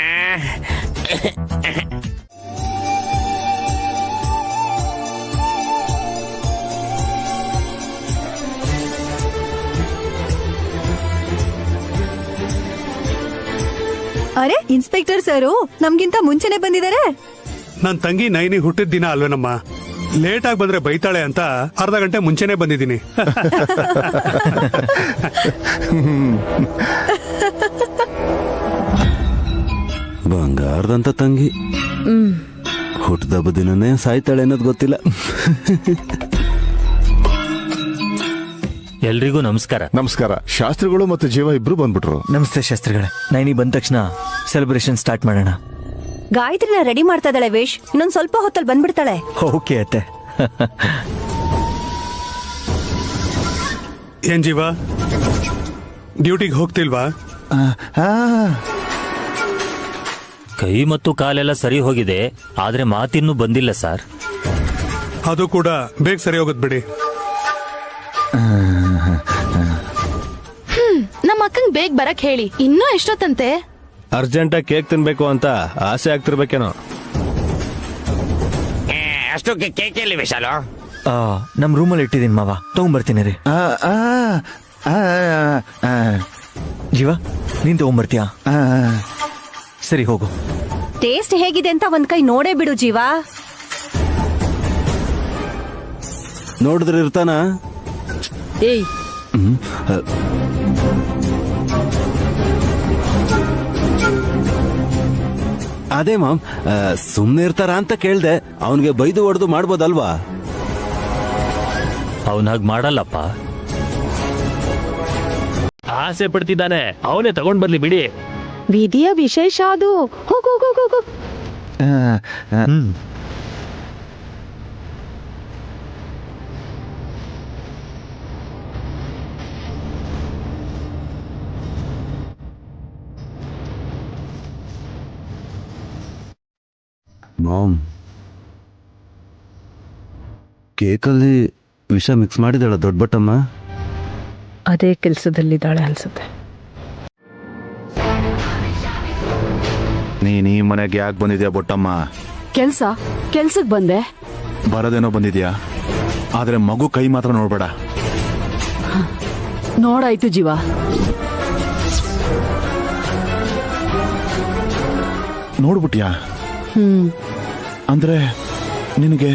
ಅರೆ, ಇನ್ಸ್ಪೆಕ್ಟರ್ ಸರು ನಮ್ಗಿಂತ ಮುಂಚೆನೆ ಬಂದಿದ್ದಾರೆ. ನನ್ ತಂಗಿ ನೈನಿ ಹುಟ್ಟಿದ ದಿನ ಅಲ್ವೇನಮ್ಮ, ಲೇಟ್ ಆಗಿ ಬಂದ್ರೆ ಬೈತಾಳೆ ಅಂತ ಅರ್ಧ ಗಂಟೆ ಮುಂಚೆನೆ ಬಂದಿದ್ದೀನಿ. ಬಂಗಾರದಂತ ತಂಗಿ ಹುಟ್ಟದಬ್ಬ ದಿನನೇ ಸಾಯ್ತಾಳೆ ಅನ್ನೋದು ಗೊತ್ತಿಲ್ಲ. ಎಲ್ರಿಗೂ ನಮಸ್ಕಾರ. ನಮಸ್ಕಾರ. ಶಾಸ್ತ್ರಿಗಳು ಮತ್ತೆ ಜೀವ ಇಬ್ರು ಬಂದ್ಬಿಟ್ರು. ನಮಸ್ತೆ ಶಾಸ್ತ್ರಿಗಳೇ. ನೈನಿ ಬಂದ ತಕ್ಷಣ ಸೆಲೆಬ್ರೇಷನ್ ಸ್ಟಾರ್ಟ್ ಮಾಡೋಣ. ಗಾಯತ್ರಿನ ರೆಡಿ ಮಾಡ್ತಾ ಇದ್ದಾಳೆ ವೇಶ್. ಇನ್ನೊಂದ್ ಸ್ವಲ್ಪ ಹೊತ್ತಲ್ಲಿ ಬಂದ್ಬಿಡ್ತಾಳೆ. ಓಕೆ ಅತ್ತೆ. ಏನ್ ಜೀವ, ಡ್ಯೂಟಿಗೆ ಹೋಗ್ತಿಲ್ವಾ? ಕೈ ಮತ್ತು ಕಾಲೆಲ್ಲ ಸರಿ ಹೋಗಿದೆ, ಆದ್ರೆ ಮಾತಿನ್ನೂ ಬಂದಿಲ್ಲ ಸರ್. ಅದು ಕೂಡ ಬೇಗ ಸರಿ ಹೋಗುತ್ತೆ ಬಿಡಿ. ನಮ್ಮ ಅಕ್ಕಂಗ್ ಬೇಗ ಬರಕ್ ಹೇಳಿ. ಇನ್ನೂ ಎಷ್ಟೊತ್ತಂತೆ? ಅರ್ಜೆಂಟಾಗಿ ಕೇಕ್ ತಿನ್ಬೇಕು ಅಂತ ಆಸೆ ಆಗ್ತಿರ್ಬೇಕೇನೋ. ಅಷ್ಟು ಕೇಕ್ ಎಲ್ಲಿ ವಿಶಾಲು? ನಮ್ ರೂಮಲ್ಲಿ ಇಟ್ಟಿದ್ದೀನಿ ಮಾವ, ತಗೊಂಡ್ಬರ್ತೀನಿ ರೀ. ಜೀವ, ನೀನ್ ತಗೊಂಡ್ಬರ್ತೀಯಾ? ಸರಿ ಹೋಗು. ಟೇಸ್ಟ್ ಹೇಗಿದೆ ಅಂತ ಒಂದ್ ಕೈ ನೋಡೇ ಬಿಡು ಜೀವ. ನೋಡಿದ್ರೆ ಇರ್ತಾನ? ಏಯ್, ಅದೇ ಮಾಮ್, ಸುಮ್ನೆ ಇರ್ತಾರ ಅಂತ ಕೇಳ್ದೆ. ಅವನ್ಗೆ ಬೈದು ಹೊಡೆದು ಮಾಡ್ಬೋದಲ್ವಾ? ಅವನಾಗ್ ಮಾಡಲ್ಲಪ್ಪ. ಆಸೆ ಪಡ್ತಿದ್ದಾನೆ, ಅವನೇ ತಗೊಂಡ್ ಬರ್ಲಿ ಬಿಡಿ. ವಿಧಿಯ ವಿಶೇಷ ಅದು. ಹೋಗು ಹೋಗು ಹೋಗು. ಮಾಮ್, ಕೇಕಲ್ಲಿ ವಿಷ ಮಿಕ್ಸ್ ಮಾಡಿದಾಳ ದೊಡ್ಡ ಬಟ್ಟಮ್ಮ. ಅದೇ ಕೆಲ್ಸದಲ್ಲಿದ್ದಾಳೆ ಅನ್ಸುತ್ತೆ. ನೀನ್ ಈ ಮನೆಗೆ ಯಾಕೆ ಬಂದಿದ್ಯಾ ಬೊಟ್ಟಮ್ಮ? ಕೆಲ್ಸಕ್ ಬಂದೆ. ಬರೋದೇನೋ ಬಂದಿದ್ಯಾ, ಆದ್ರೆ ಮಗು ಕೈ ಮಾತ್ರ ನೋಡ್ಬೇಡ. ನೋಡಾಯ್ತು ಜೀವ. ನೋಡ್ಬಿಟ್ಯಾ? ಅಂದ್ರೆ ನಿನಗೆ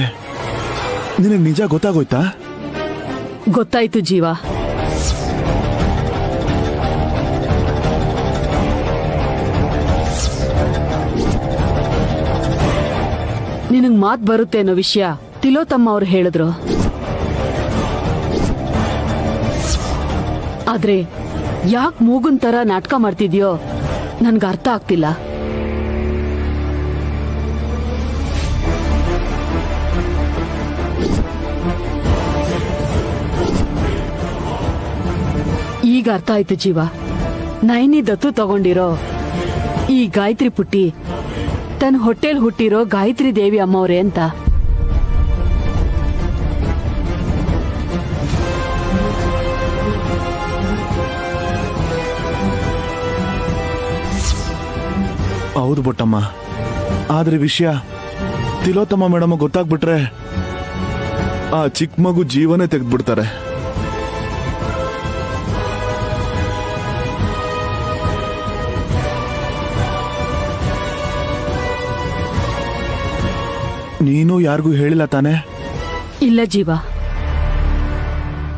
ನಿಜ ಗೊತ್ತಾಗೋಯ್ತಾ? ಗೊತ್ತಾಯ್ತು ಜೀವ. ನಿನಗ್ ಮಾತ್ ಬರುತ್ತೆ ಅನ್ನೋ ವಿಷಯ ತಿಲೋತ್ತಮ್ಮ ಅವ್ರು ಹೇಳಿದ್ರು. ಆದ್ರೆ ಯಾಕೆ ಮೂಗುನ್ ತರ ನಾಟಕ ಮಾಡ್ತಿದ್ಯೋ ನನ್ಗೆ ಅರ್ಥ ಆಗ್ತಿಲ್ಲ. ಈಗ ಅರ್ಥ ಆಯ್ತು ಜೀವ. ನೈನಿ ದತ್ತು ತಗೊಂಡಿರೋ ಈ ಗಾಯತ್ರಿ ಪುಟ್ಟಿ ತನ್ನ ಹೊಟ್ಟೆಲ್ ಹುಟ್ಟಿರೋ ಗಾಯತ್ರಿ ದೇವಿ ಅಮ್ಮವ್ರೆ ಅಂತ. ಹೌದು ಬೊಟ್ಟಮ್ಮ, ಆದ್ರೆ ವಿಷಯ ತಿಲೋತ್ತಮ್ಮ ಮೇಡಮ್ ಗೊತ್ತಾಗ್ಬಿಟ್ರೆ ಆ ಚಿಕ್ಕ ಮಗು ಜೀವನೇ ತೆಗೆದ್ಬಿಡ್ತಾರೆ. ನೀನು ಯಾರಿಗೂ ಹೇಳಿಲ್ಲ ತಾನೆ? ಇಲ್ಲ ಜೀವ,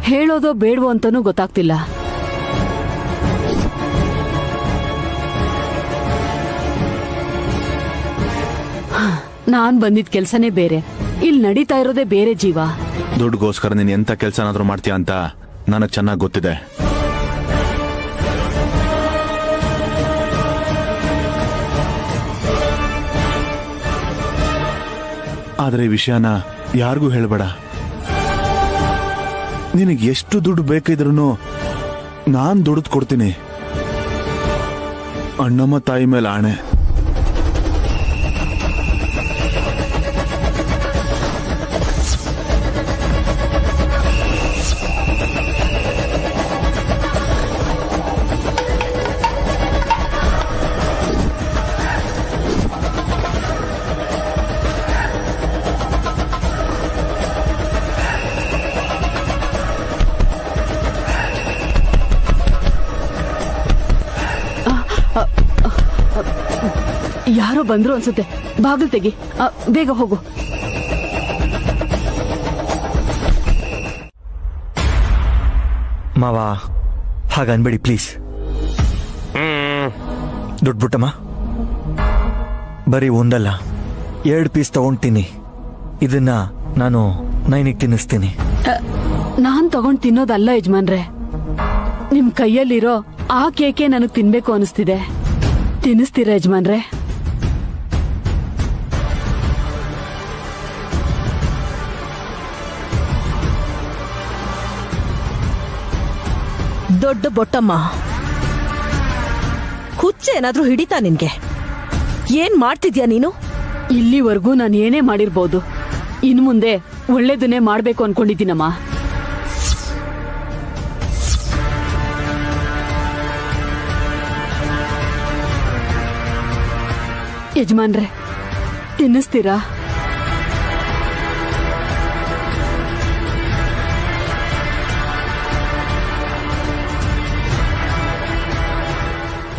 ಹೇಳೋದೋ ಬೇಡವೋ ಅಂತಾನೂ ಗೊತ್ತಾಗ್ತಿಲ್ಲ. ನಾನ್ ಬಂದಿದ್ ಕೆಲ್ಸನೇ ಬೇರೆ, ಇಲ್ಲಿ ನಡೀತಾ ಇರೋದೇ ಬೇರೆ ಜೀವ. ದುಡ್ಡುಗೋಸ್ಕರ ನೀನ್ ಎಂತ ಕೆಲ್ಸನಾದ್ರೂ ಮಾಡ್ತೀಯ ಅಂತ ನನಗ್ ಚೆನ್ನಾಗ್ ಗೊತ್ತಿದೆ. ಆದ್ರೆ ಈ ವಿಷಯನ ಯಾರಿಗೂ ಹೇಳ್ಬೇಡ. ನಿನಗೆ ಎಷ್ಟು ದುಡ್ಡು ಬೇಕಿದ್ರೂ ನಾನ್ ದುಡ್ದು ಕೊಡ್ತೀನಿ. ಅಣ್ಣಮ್ಮ ತಾಯಿ ಮೇಲೆ ಆಣೆ. ಯಾರೋ ಬಂದ್ರು ಅನ್ಸುತ್ತೆ, ಬಾಗಿಲು ತೆಗಿ, ಬೇಗ ಹೋಗು. ಮಾವ ಹಾಗನ್ಬೇಡಿ ಪ್ಲೀಸ್. ದುಡ್ಡು ಬಿಟ್ಟಮ್ಮ, ಬರೀ ಒಂದಲ್ಲ 2 ಪೀಸ್ ತಗೊಂಡ್ತೀನಿ. ಇದನ್ನ ನಾನು ನೈನಿಗೆ ತಿನ್ನಿಸ್ತೀನಿ. ನಾನ್ ತಗೊಂಡ್ ತಿನ್ನೋದಲ್ಲ ಯಜಮಾನ್ರೆ, ನಿಮ್ ಕೈಯಲ್ಲಿರೋ ಆ ಕೇಕೆ ನನಗ್ ತಿನ್ಬೇಕು ಅನಿಸ್ತಿದೆ. ತಿನ್ನಿಸ್ತೀರಾ ಯಜಮಾನ್ರೆ? ದೊಡ್ಡ ಬೊಟ್ಟಮ್ಮ, ಹುಚ್ಚ ಏನಾದ್ರೂ ಹಿಡಿತಾ ನಿನ್ಗೆ? ಏನ್ ಮಾಡ್ತಿದ್ಯಾ ನೀನು? ಇಲ್ಲಿವರೆಗೂ ನಾನು ಏನೇ ಮಾಡಿರ್ಬೋದು, ಇನ್ ಮುಂದೆ ಒಳ್ಳೇದನ್ನೇ ಮಾಡ್ಬೇಕು ಅನ್ಕೊಂಡಿದ್ದೀನಮ್ಮ. ಯಜಮಾನ್ರೆ, ತಿನ್ನಿಸ್ತೀರಾ?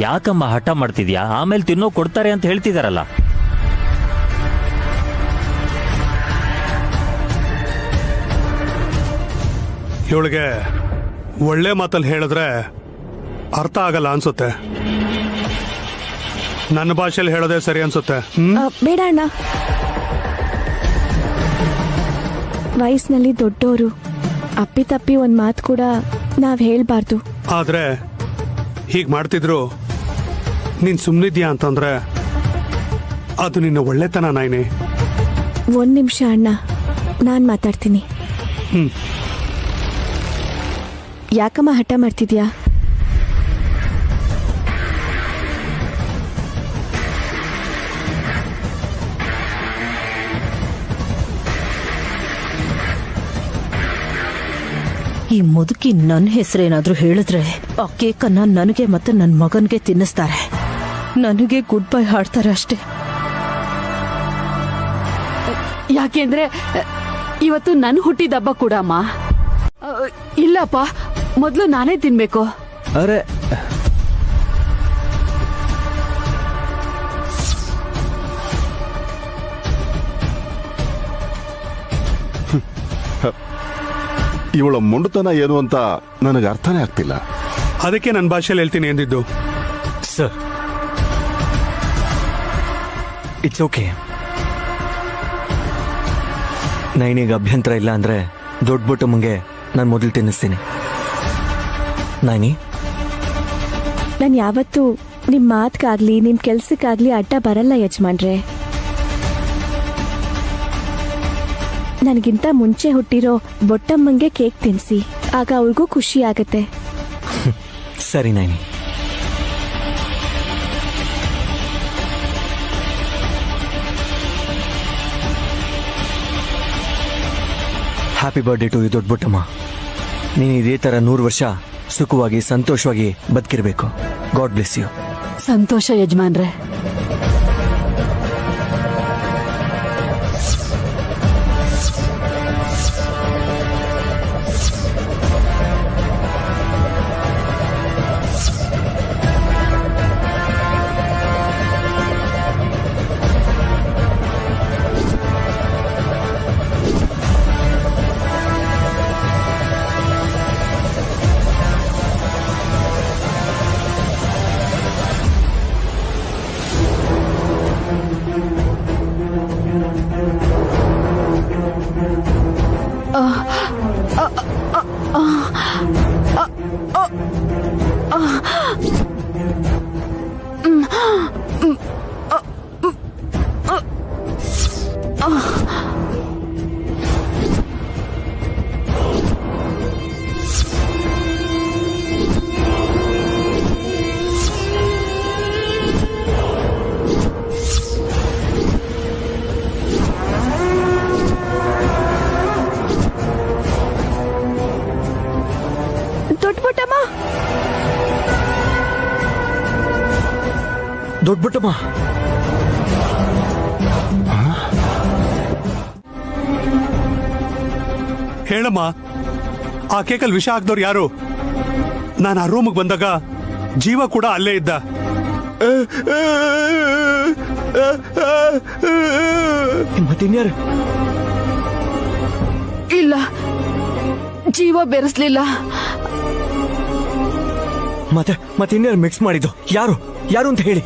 ಯಾಕಮ್ಮ ಹಠ ಮಾಡ್ತಿದ್ಯಾ? ಆಮೇಲೆ ತಿನ್ನೋ ಕೊಡ್ತಾರೆ ಅಂತ ಹೇಳ್ತಿದಾರಲ್ಲ. ಇವಳಿಗೆ ಒಳ್ಳೆ ಮಾತಲ್ಲಿ ಹೇಳಿದ್ರೆ ಅರ್ಥ ಆಗಲ್ಲ ಅನ್ಸುತ್ತೆ. ನನ್ನ ಭಾಷೆಯಲ್ಲಿ ಹೇಳೋದೇ ಸರಿ ಅನ್ಸುತ್ತೆ. ಬೇಡ ಅಣ್ಣ, ವಯಸ್ಸಿನಲ್ಲಿ ದೊಡ್ಡೋರು, ಅಪ್ಪಿತಪ್ಪಿ ಒಂದ್ ಮಾತು ಕೂಡ ನಾವ್ ಹೇಳ್ಬಾರ್ದು. ಆದ್ರೆ ಹೀಗ್ ಮಾಡ್ತಿದ್ರು ನೀನ್ ಸುಮ್ನಿದ್ಯಾ ಅಂತಂದ್ರೆ ಅದು ನಿನ್ನ ಒಳ್ಳೆತನ. ನಾಯಿನಿ, 1 ನಿಮಿಷ ಅಣ್ಣ, ನಾನ್ ಮಾತಾಡ್ತೀನಿ. ಯಾಕಮ್ಮ ಹಠ ಮಾಡ್ತಿದ್ಯಾ? ಈ ಮುದುಕಿ ನನ್ನ ಹೆಸರೇನಾದ್ರೂ ಹೇಳಿದ್ರೆ ಆ ಕೇಕನ್ನ ನನಗೆ ಮತ್ತೆ ನನ್ನ ಮಗನ್ಗೆ ತಿನ್ನಿಸ್ತಾರೆ. ನನಗೆ ಗುಡ್ ಬೈ ಹಾಡ್ತಾರೆ ಅಷ್ಟೇ. ಯಾಕೆಂದ್ರೆ ಇವತ್ತು ನನ್ ಹುಟ್ಟಿದ ಹಬ್ಬ ಕೂಡ ಅಮ್ಮ. ಇಲ್ಲಪ್ಪ, ಮೊದ್ಲು ನಾನೇ ತಿನ್ಬೇಕು. ಅರೆ ಇವಳ ಮೊಂಡುತನ ಏನು ಅಂತ ನನಗೆ ಅರ್ಥನೇ ಆಗ್ತಿಲ್ಲ. ಅದಕ್ಕೆ ನನ್ನ ಭಾಷೆಯಲ್ಲಿ ಹೇಳ್ತೀನಿ ಎಂದಿದ್ದು. Sir, it's okay. ನೈನಿಗೆ ಅಭ್ಯಂತರ ಇಲ್ಲ ಅಂದ್ರೆ ದೊಡ್ಡ ಬೊಟ್ಟಮ್ಮಂಗೆ ನಾನು ಮೊದಲು ತಿನ್ನಿಸ್ತೀನಿ. ನೈನಿ, ನಾನು ಯಾವತ್ತೂ ನಿಮ್ ಮಾತ್ಗಾಗ್ಲಿ ನಿಮ್ ಕೆಲ್ಸಕ್ಕಾಗ್ಲಿ ಅಡ್ಡ ಬರಲ್ಲ ಯಜಮಾನ್ರೆ. ನನಗಿಂತ ಮುಂಚೆ ಹುಟ್ಟಿರೋ ಬೊಟ್ಟಮ್ಮಂಗೆ ಕೇಕ್ ತಿನ್ಸಿ, ಆಗ ಅವ್ರಿಗೂ ಖುಷಿ ಆಗತ್ತೆ. ಸರಿ Naini. Happy birthday to you ದೊಡ್ಡ ಬೊಟ್ಟಮ್ಮ. ನೀನು ಇದೇ ಥರ 100 ವರ್ಷ ಸುಖವಾಗಿ ಸಂತೋಷವಾಗಿ ಬದುಕಿರ್ಬೇಕು. God bless you. ಸಂತೋಷ ಯಜಮಾನ್ರೆ. ದೊಡ್ಡ ಬೊಟ್ಟಮ್ಮ, ಹೇಳಮ್ಮ, ಆ ಕೇಕಲ್ಲಿ ವಿಷ ಹಾಕ್ದವ್ರು ಯಾರು? ನಾನು ಆ ರೂಮ್ಗೆ ಬಂದಾಗ ಜೀವ ಕೂಡ ಅಲ್ಲೇ ಇದ್ದ. ಮತ್ತಿನ್ಯಾರು? ಇಲ್ಲ, ಜೀವ ಬೆರೆಸ್ಲಿಲ್ಲ. ಮತ್ತಿನ್ಯಾರು ಮಿಕ್ಸ್ ಮಾಡಿದ್ದು? ಯಾರು ಯಾರು ಅಂತ ಹೇಳಿ.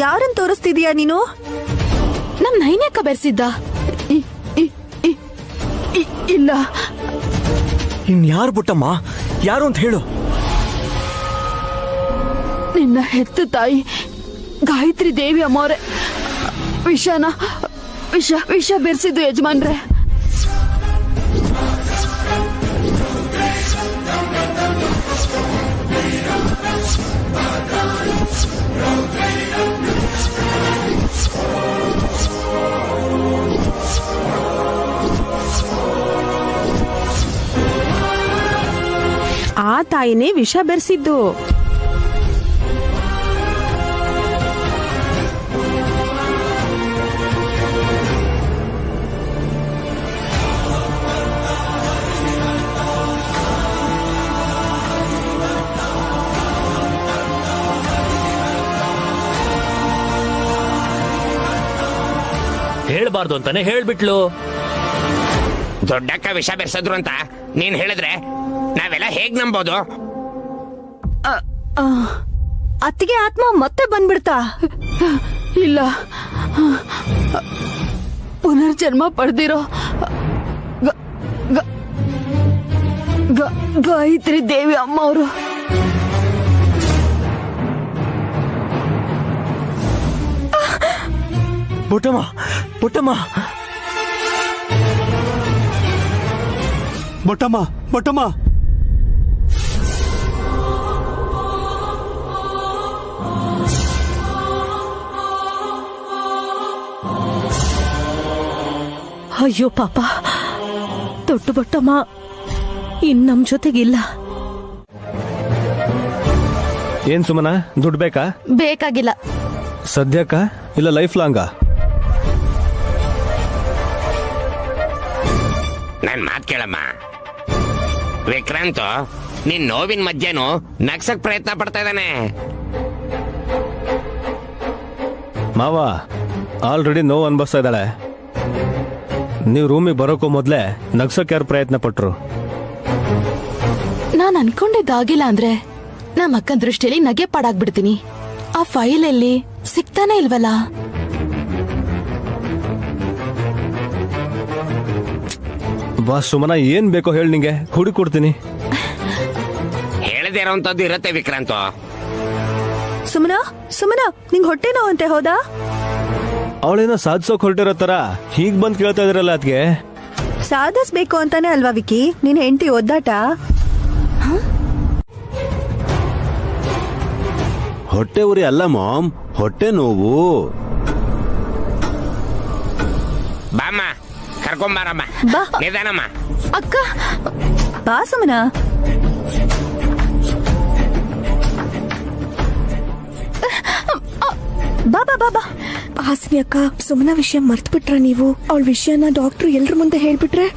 ಯಾರನ್ ತೋರಿಸ್ತಿದೀಯಾ ನೀನು? ನಮ್ ನೈನ್ಯಾಕ ಬೆರೆಸಿದ್ದ? ಇಲ್ಲ. ಇನ್ಯಾರು ಬೊಟ್ಟಮ್ಮ? ಯಾರು ಅಂತ ಹೇಳು. ನಿನ್ನ ಹೆತ್ತ ತಾಯಿ ಗಾಯತ್ರಿ ದೇವಿ ಅಮ್ಮವ್ರೆ ವಿಷ ಬೆರೆಸಿದ್ದು ಯಜಮಾನ್ರೆ. ಆ ತಾಯಿನೇ ವಿಷ ಬೆರೆಸಿದ್ದು. ಹೇಳ್ಬಾರ್ದು ಅಂತಾನೆ ಹೇಳ್ಬಿಟ್ಲು. ದೊಡ್ಡಕ್ಕ ವಿಷ ಬೆರೆಸಿದ್ರು ಅಂತ ನೀನ್ ಹೇಳಿದ್ರೆ ನಾವೆಲ್ಲ ಹೇಗ್ ನಂಬೋದು? ಅತ್ತಿಗೆ ಆತ್ಮ ಮತ್ತೆ ಬಂದ್ಬಿಡ್ತಾ? ಇಲ್ಲ, ಪುನರ್ಜನ್ಮ ಪಡೆದಿರೋ ಗಾಯತ್ರಿ ದೇವಿ ಅಮ್ಮ ಅವರು. ಬೊಟ್ಟಮ್ಮ, ಬೊಟ್ಟಮ್ಮ, ಬೊಟ್ಟಮ್ಮ, ಬೊಟ್ಟಮ್ಮ. ಅಯ್ಯೋ ಪಾಪ, ದೊಡ್ಡ ಬೊಟ್ಟಮ್ಮ ಇನ್ ನಮ್ ಜೊತೆಗಿಲ್ಲ. ಏನ್ ಸುಮನ, ದುಡ್ಡು ಬೇಕಾ? ಬೇಕಾಗಿಲ್ಲ. ಸದ್ಯಕ್ಕ ಇಲ್ಲ ಲೈಫ್ ಲಾಂಗಾ? ನನ್ ಮಾತ್ ಕೇಳಮ್ಮ. ವಿಕ್ರಾಂತ್ ನಿನ್ ನೋವಿನ ಮಧ್ಯನೂ ನಗ್ಸಕ್ ಪ್ರಯತ್ನ ಪಡ್ತಾ ಇದ್ದಾನೆ. ಮಾವ ಆಲ್ರೆಡಿ ನೋವು ಅನ್ಭವಿಸ್ತಾ ಇದ್ದಾಳೆ. ನೀವು ರೂಮಿಗೆ ಬರೋಕ್ಕೂ ಮೊದ್ಲೇ ನಗ್ಸೋಕೆ ಯಾರು ಪ್ರಯತ್ನ ಪಟ್ರು? ನಾನ್ ಅನ್ಕೊಂಡಿದ್ದಾಗಿಲ್ಲ ಅಂದ್ರೆ ನಮ್ಮ ಅಕ್ಕನ ದೃಷ್ಟಿಯಲ್ಲಿ ನಗೆ ಪಾಡಾಗ್ಬಿಡ್ತೀನಿ. ಆ ಫೈಲ್ ಎಲ್ಲಿ ಸಿಗ್ತಾನೆ ಇಲ್ವಲ್ಲ. ಬಾ ಸುಮನ, ಏನ್ ಬೇಕೋ ಹೇಳಿ, ನಿಂಗೆ ಹುಡುಕಿ ಕೊಡ್ತೀನಿ. ಹೇಳದೇ ಇರೋಂಥದ್ದು ಇರತ್ತೆ ವಿಕ್ರಾಂತ್. ಸುಮನ ನಿಂಗ್ ಹೊಟ್ಟೆ ನೋವಂತೆ ಹೌದಾ? ಅವಳೇನೋ ಸಾಧಿಸೋಕ್ ಹೊರಟಿರೋ ತರ ಹೀಗ್ ಬಂದ್ ಕೇಳ್ತಾ ಇದ್ರಲ್ಲ. ಅದ್ಗೆ ಸಾಧಿಸ್ಬೇಕು ಅಂತಾನೆ ಅಲ್ವಾ ವಿಕಿ ನಿನ್ ಹೆಂಡತಿ ಒದ್ದಾಟ? ಹೊಟ್ಟೆ ಉರಿ ಅಲ್ಲ ಮಾಮ್, ಹೊಟ್ಟೆ ನೋವು. ಬಾಮ್ಮ, ಕರ್ಕೊಂಬಾರಮ್ಮ. ನಿಧಾನಮ್ಮ. ಅಕ್ಕ ಬಾ ಸುಮನ. ಬಾ ಬಾ ಬಾ ಬಾ. ಹಾಸಿನಿ ಅಕ್ಕ, ಸುಮನ ವಿಷಯ ಮರ್ತ್ ಬಿಟ್ರ ನೀವು? ಅವಳ ವಿಷಯನ ಡಾಕ್ಟ್ರು ಎಲ್ರ ಮುಂದೆ ಹೇಳ್ಬಿಟ್ರೆ?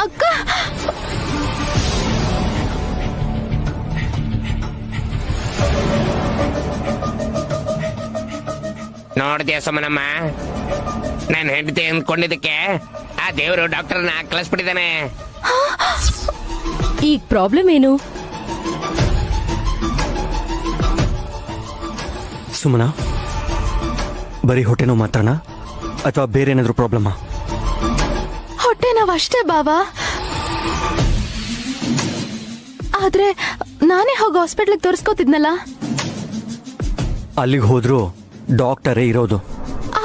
ಅಕ್ಕ ನೋಡ್ದ್ಯಾ ಸುಮನಮ್ಮ, ನಾನು ಹೆಂಡತಿ ಅಂದ್ಕೊಂಡಿದ್ದಕ್ಕೆ ಆ ದೇವರು ಡಾಕ್ಟರ್ನ ಕಳಿಸ್ಬಿಟ್ಟಿದ್ದಾನೆ. ಈಗ ಪ್ರಾಬ್ಲಮ್ ಏನು? ಸುಮನ, ಬರೀ ಹೊಟ್ಟೆ ನೋವು ಮಾತ್ರನಾ ಅಥವಾ ಬೇರೆ ಏನಾದ್ರು ಪ್ರಾಬ್ಲಮ್ಮಾ? ಹೊಟ್ಟೆ ನೋವು ಅಷ್ಟೇ ಬಾವಾ. ಆದ್ರೆ ನಾನೇ ಹೋಗಿ ಹಾಸ್ಪಿಟ್ಲಿಗೆ ತೋರಿಸ್ಕೋತಿದ್ನಲ್ಲ. ಅಲ್ಲಿಗೆ ಹೋದ್ರು ಡಾಕ್ಟರೇ ಇರೋದು.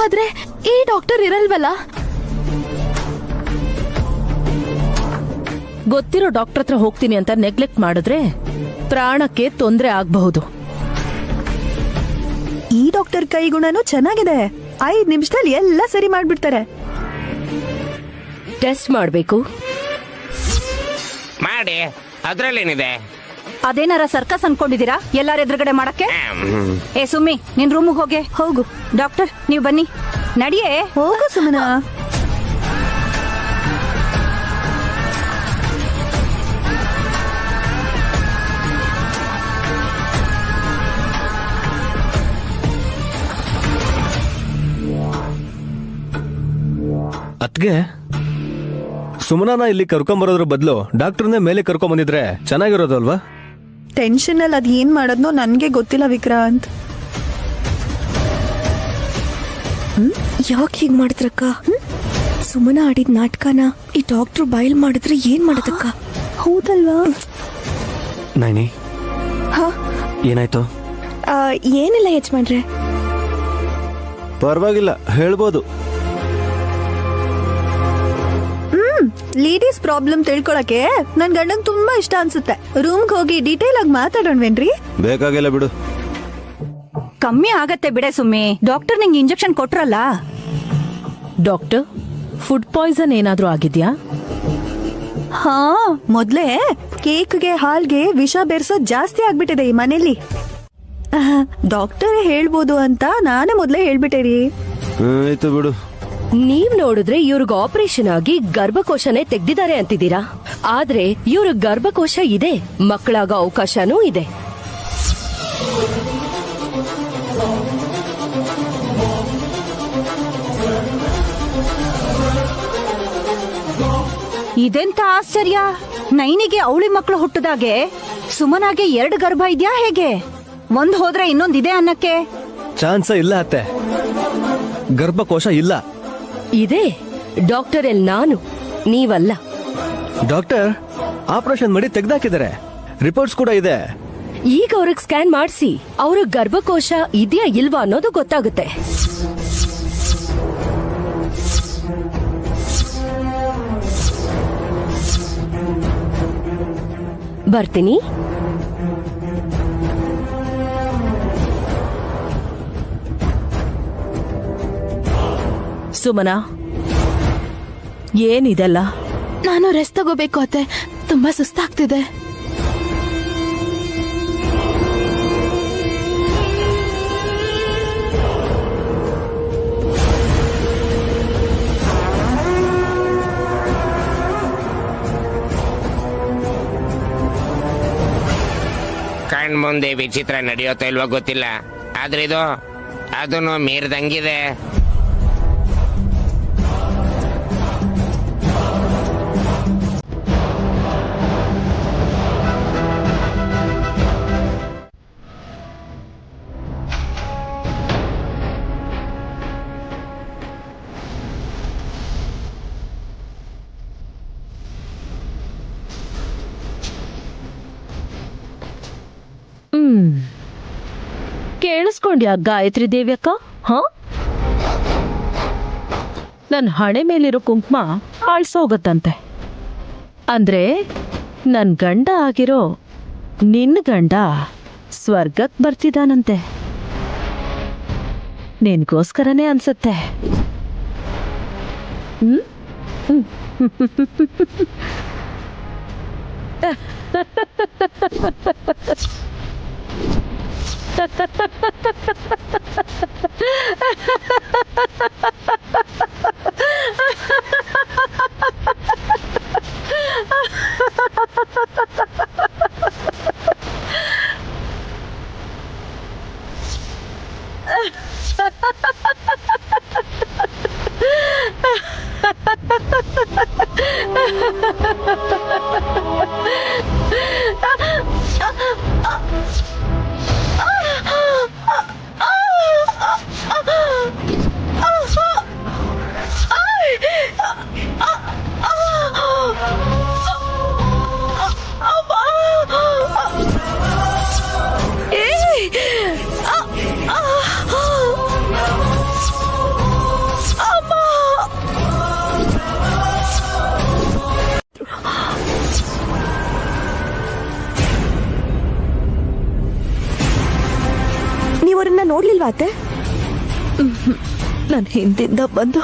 ಆದ್ರೆ ಈ ಡಾಕ್ಟರ್ ಇರಲ್ವಲ್ಲ. ಗೊತ್ತಿರೋ ಡಾಕ್ಟರ್ ಹತ್ರ ಹೋಗ್ತೀನಿ ಅಂತ ನೆಗ್ಲೆಕ್ಟ್ ಮಾಡಿದ್ರೆ ಪ್ರಾಣಕ್ಕೆ ತೊಂದರೆ ಆಗಬಹುದು. ಈ ಡಾಕ್ಟರ್ ಕೈಗುಣನೂ ಚೆನ್ನಾಗಿದೆ. 5 ನಿಮಿಷದಲ್ಲಿ ಎಲ್ಲ ಸರಿ ಮಾಡ್ಬಿಡ್ತಾರೆ. ಟೆಸ್ಟ್ ಮಾಡ್ಬೇಕು. ಮಾಡಿ, ಅದ್ರಲ್ಲೇನಿದೆ? ಅದೇನಾರ ಸರ್ಕಸ್ ಅನ್ಕೊಂಡಿದೀರಾ ಎಲ್ಲಾರ ಎದುರುಗಡೆ ಮಾಡಕ್ಕೆ? ಏ ಸುಮ್ಮಿ, ನಿನ್ ರೂಮಿಗೆ ಹೋಗು. ಡಾಕ್ಟರ್ ನೀವು ಬನ್ನಿ. ನಡಿಯೇ ಹೋಗು ಸುಮನ. ಅದ್ಗೆ ಸುಮನನ ಇಲ್ಲಿ ಕರ್ಕೊಂಬರೋದ್ರ ಬದಲು ಡಾಕ್ಟರ್ನೇ ಮೇಲೆ ಕರ್ಕೊಂಡ್ ಬಂದಿದ್ರೆ ಚೆನ್ನಾಗಿರೋದು ಅಲ್ವಾ? ಟೆನ್ಷನ್ ಅಲ್ಲಿ ಅದ್ ಏನ್ ಮಾಡೋದ್ನೋ ನನ್ಗೆ ಗೊತ್ತಿಲ್ಲ ವಿಕ್ರಾಂತ್. ಯಾಕೆ ಹೀಗ್ ಮಾಡಿದ್ರಕ್ಕ? ಸುಮನ ಆಡಿದ ನಾಟಕನ ಈ ಡಾಕ್ಟ್ರು ಬಯಲ್ ಮಾಡಿದ್ರೆ ಏನ್ ಮಾಡದಕ್ಕ? ಹೌದಲ್ವಾ? ನೈನಿ, ಏನಾಯ್ತು? ಏನಿಲ್ಲ ಯಜಮಾನ್ರೆ. ಪರವಾಗಿಲ್ಲ, ಹೇಳ್ಬೋದು. ಲೇಡೀಸ್ ಪ್ರಾಬ್ಲಮ್ ತಿಳ್ಕೊಳಕ್ಕೆ ನನ್ ಗಂಡಂಗ್ ತುಂಬಾ ಇಷ್ಟ ಅನ್ಸುತ್ತೆ. ರೂಮ್ಗೆ ಹೋಗಿ ಡೀಟೇಲ್ ಆಗಿ ಮಾತಾಡೋಣ್ವೇನ್ರಿ? ಬೇಕಾಗಿಲ್ಲ ಬಿಡು. ಕಮ್ಮಿ ಆಗತ್ತೆ ಬಿಡೆ ಸುಮ್ಮಿ. ಡಾಕ್ಟರ್ ನಿಂಗೆ ಇಂಜೆಕ್ಷನ್ ಕೊಟ್ರಲ್ಲ. ಡಾಕ್ಟರ್, ಫುಡ್ ಪಾಯ್ಸನ್ ಏನಾದ್ರೂ ಆಗಿದ್ಯಾ? ಹಾ, ಮೊದ್ಲೇ ಕೇಕ್ಗೆ ಹಾಲ್ಗೆ ವಿಷ ಬೆರೆಸೋದ್ ಜಾಸ್ತಿ ಆಗ್ಬಿಟ್ಟಿದೆ ಈ ಮನೇಲಿ. ಡಾಕ್ಟರ್ ಹೇಳ್ಬೋದು ಅಂತ ನಾನೇ ಮೊದ್ಲೇ ಹೇಳ್ಬಿಟ್ಟೆ ರೀ. ಆಯ್ತು ಬಿಡು. ನೀವ್ ನೋಡಿದ್ರೆ ಇವ್ರಿಗೆ ಆಪರೇಷನ್ ಆಗಿ ಗರ್ಭಕೋಶನೇ ತೆಗ್ದಿದ್ದಾರೆ ಅಂತಿದ್ದೀರಾ, ಆದ್ರೆ ಇವ್ರ ಗರ್ಭಕೋಶ ಇದೆ, ಮಕ್ಕಳಾಗೋ ಅವಕಾಶನೂ ಇದೆ. ಇದೆಂತ ಆಶ್ಚರ್ಯ! ನೈನಿಗೆ ಅವಳಿ ಮಕ್ಕಳು ಹುಟ್ಟದಾಗೆ ಸುಮನಾಗೆ 2 ಗರ್ಭ ಇದ್ಯಾ ಹೇಗೆ? ಒಂದ್ ಹೋದ್ರೆ ಇನ್ನೊಂದಿದೆ ಅನ್ನಕ್ಕೆ ಚಾನ್ಸ ಇಲ್ಲ ಅತ್ತೆ. ಗರ್ಭಕೋಶ ಇಲ್ಲ. ಇದೆ. ಡಾಕ್ಟರ್ ಎಲ್ ನಾನು, ನೀವಲ್ಲ. ಡಾಕ್ಟರ್ ಆಪರೇಷನ್ ಮಾಡಿ ತೆಗ್ದಾಕಿದ್ದಾರೆ, ರಿಪೋರ್ಟ್ಸ್ ಕೂಡ ಇದೆ. ಈಗ ಅವ್ರಿಗೆ ಸ್ಕ್ಯಾನ್ ಮಾಡಿಸಿ ಅವ್ರ ಗರ್ಭಕೋಶ ಇದೆಯಾ ಇಲ್ವಾ ಅನ್ನೋದು ಗೊತ್ತಾಗುತ್ತೆ. ಬರ್ತೀನಿ. ಸುಮನಾ, ಏನಿದೆಲ್ಲ? ನಾನು ರೆಸ್ಟ್ ತಗೋಬೇಕು ಅತ್ತೆ, ತುಂಬಾ ಸುಸ್ತಾಗ್ತಿದೆ. ಕಣ್ ಮುಂದೆ ವಿಚಿತ್ರ ನಡೆಯುತ್ತೋ ಇಲ್ವೋ ಗೊತ್ತಿಲ್ಲ, ಆದ್ರೆ ಇದು ಅದನ್ನು ಮೀರ್ದಂಗಿದೆ. ಕೇಳಿಸ್ಕೊಂಡ್ಯಾ ಗಾಯತ್ರಿ ದೇವಿ ಅಕ್ಕ? ಹ, ನನ್ ಹಣೆ ಮೇಲಿರೋ ಕುಂಕುಮ ಆಳ್ಸೋಗತ್ತಂತೆ. ಅಂದ್ರೆ ನನ್ ಗಂಡ ಆಗಿರೋ ನಿನ್ನ ಗಂಡ ಸ್ವರ್ಗಕ್ ಬರ್ತಿದಾನಂತೆ. ನಿನ್ಗೋಸ್ಕರನೇ ಅನ್ಸತ್ತೆ. ನೀವರನ್ನ ನೋಡ್ಲಿಲ್ವಾ ಅತ್ತೆ? ನನ್ ಹಿಂದಿಂದ ಬಂದು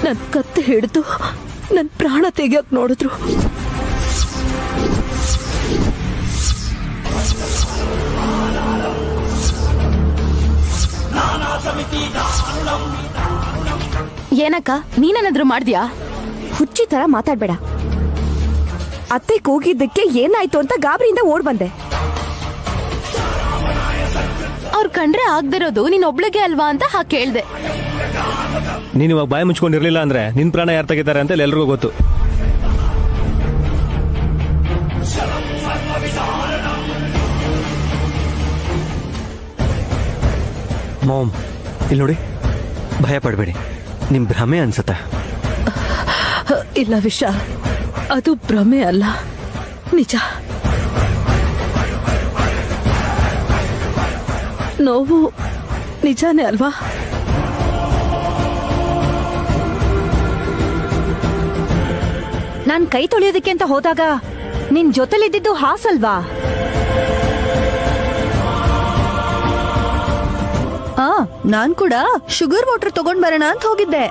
ನನ್ ಕತ್ತೆ ಹಿಡಿದು ನನ್ ಪ್ರಾಣ ತೆಗಿಯೋಕ್ ನೋಡಿದ್ರು. ಏನಕ್ಕ, ನೀನೇನಾದ್ರೂ ಮಾಡ್ದ್ಯಾ? ಹುಚ್ಚಿ ತರ ಮಾತಾಡ್ಬೇಡ. ಅತ್ತೆ ಕೂಗಿದ್ದಕ್ಕೆ ಏನಾಯ್ತು ಅಂತ ಗಾಬರಿಯಿಂದ ಓಡ್ ಬಂದೆ. ಅವ್ರು ಕಂಡ್ರೆ ಆಗ್ದಿರೋದು ನೀನ್ ಒಬ್ಳಿಗೆ ಅಲ್ವಾ ಅಂತ ಹಾಗೆ ಕೇಳ್ದೆ. ನೀನ್ ಇವಾಗ ಬಾಯಿ ಮುಚ್ಕೊಂಡಿರ್ಲಿಲ್ಲ ಅಂದ್ರೆ ನಿನ್ ಪ್ರಾಣ ಯಾರು ತೆಗಿತಾರೆ ಅಂತ ಎಲ್ರಿಗೂ ಗೊತ್ತು. ಮಾಮ್, ಇಲ್ಲಿ ನೋಡಿ, ಭಯ ಪಡಬೇಡಿ, ನಿಮ್ ಭ್ರಮೆ ಅನ್ಸತ್ತೆ. ಇಲ್ಲ ವಿಶಾಲ್, ಅದು ಭ್ರಮೆ ಅಲ್ಲ, ನಿಜ. ನೋವು ನಿಜಾನೇ ಅಲ್ವಾ? ನಾನ್ ಕೈ ತೊಳೆಯೋದಕ್ಕೆ ಅಂತ ಹೋದಾಗ ನಿನ್ ಜೊತೆಲಿದ್ದಿದ್ದು ಹಾಸಲ್ವಾ? ನಾನ್ ಕೂಡ ಶುಗರ್ ವಾಟರ್ ತಗೊಂಡ್ ಬರೋಣ ಅಂತ ಹೋಗಿದ್ದೆ.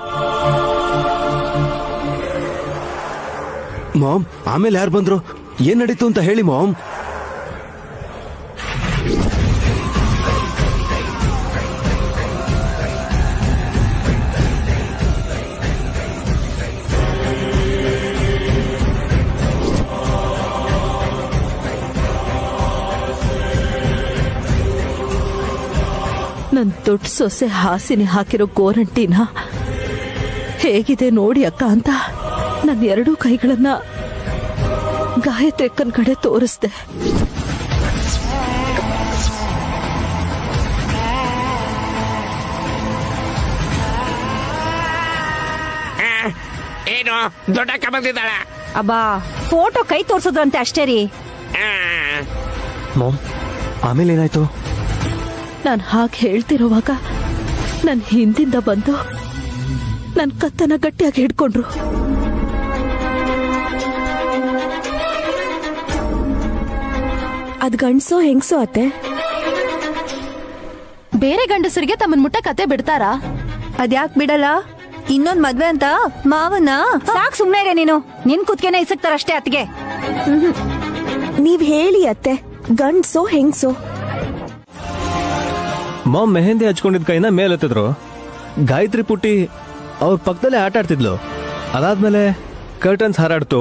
ಮಾಮ್, ಆಮೇಲೆ ಯಾರು ಬಂದ್ರು, ಏನ್ ನಡೀತು ಅಂತ ಹೇಳಿ ಮಾಮ್. ನನ್ ದೊಡ್ಡ ಸೊಸೆ ಹಾಸಿನಿ ಹಾಕಿರೋ ಗೋರಂಟಿನ ಹೇಗಿದೆ ನೋಡಿ ಅಕ್ಕ ಅಂತ ನನ್ನ ಎರಡೂ ಕೈಗಳನ್ನ ಗಾಯತ್ರಿಕ್ಕನ್ ಕಡೆ ತೋರಿಸ್ದೆ. ಏನು ದೊಡ್ಡಕ್ಕ ಬಂದಿದ್ದಾಳ? ಅಬ್ಬಾ, ಫೋಟೋ ಕೈ ತೋರ್ಸೋದಂತೆ ಅಷ್ಟೇ ರೀ. ಮಾಮ್, ಆಮೇಲೆ ಏನಾಯ್ತು? ನಾನು ಹಾಗೆ ಹೇಳ್ತಿರುವಾಗ ನನ್ನ ಹಿಂದಿಂದ ಬಂದು ನನ್ನ ಕತ್ತನ ಗಟ್ಟಿಯಾಗಿ ಹಿಡ್ಕೊಂಡ್ರು. ಅದ್ ಗಂಡ್ಸೋ ಹೆಂಗ್ಸೋ ಅತ್ತೆ? ಬೇರೆ ಗಂಡಸರಿಗೆ ತಮ್ಮನ್ ಮುಟ್ಟ ಕತೆ ಬಿಡ್ತಾರಾ? ಅದ್ಯಾಕ್ ಬಿಡಲ್ಲ? ಇನ್ನೊಂದ್ ಮದ್ವೆ ಅಂತ ಮಾವನ. ಸಾಕ್ ಸುಮ್ನೆ ಇರೆ ನೀನು. ನಿನ್ ಕುತ್ಕೆನೆ ಇಸಕ್ತಾರಷ್ಟೇ ಅತ್ಗೆ. ನೀವ್ ಹೇಳಿ ಅತ್ತೆ, ಗಂಡ್ಸೋ ಹೆಂಗ್ಸೋ? ಮಾಮ್ ಮೆಹಂದಿ ಹಚ್ಕೊಂಡಿದ್ ಕೈನ ಮೇಲೆತ್ತಿದ್ರು. ಗಾಯತ್ರಿ ಪುಟ್ಟಿ ಅವ್ರ ಪಕ್ಕದಲ್ಲೇ ಆಟ ಆಡ್ತಿದ್ಲು. ಅದಾದ್ಮೇಲೆ ಕರ್ಟನ್ಸ್ ಹಾರಾಡ್ತು,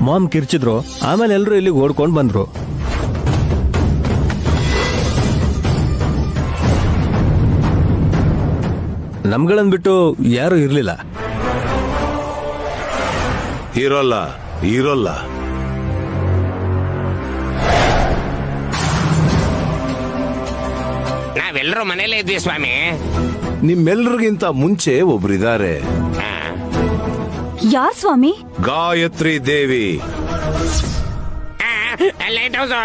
ಮಾಮ್ ಕಿರ್ಚಿದ್ರು. ಆಮೇಲೆ ಎಲ್ರು ಇಲ್ಲಿಗೆ ಓಡ್ಕೊಂಡ್ ಬಂದ್ರು. ನಮ್ಗಳನ್ ಬಿಟ್ಟು ಯಾರು ಇರ್ಲಿಲ್ಲ. ಇರೋಲ್ಲ. ನಾವೆಲ್ಲರೂ ಮನೇಲೇ ಇದ್ವಿ ಸ್ವಾಮಿ. ನಿಮ್ಮೆಲ್ಲರಿಗಿಂತ ಮುಂಚೆ ಒಬ್ರಿದ್ದಾರೆ. ಯಾರ್ ಸ್ವಾಮಿ? ಗಾಯತ್ರಿ ದೇವಿ. Lighthouse.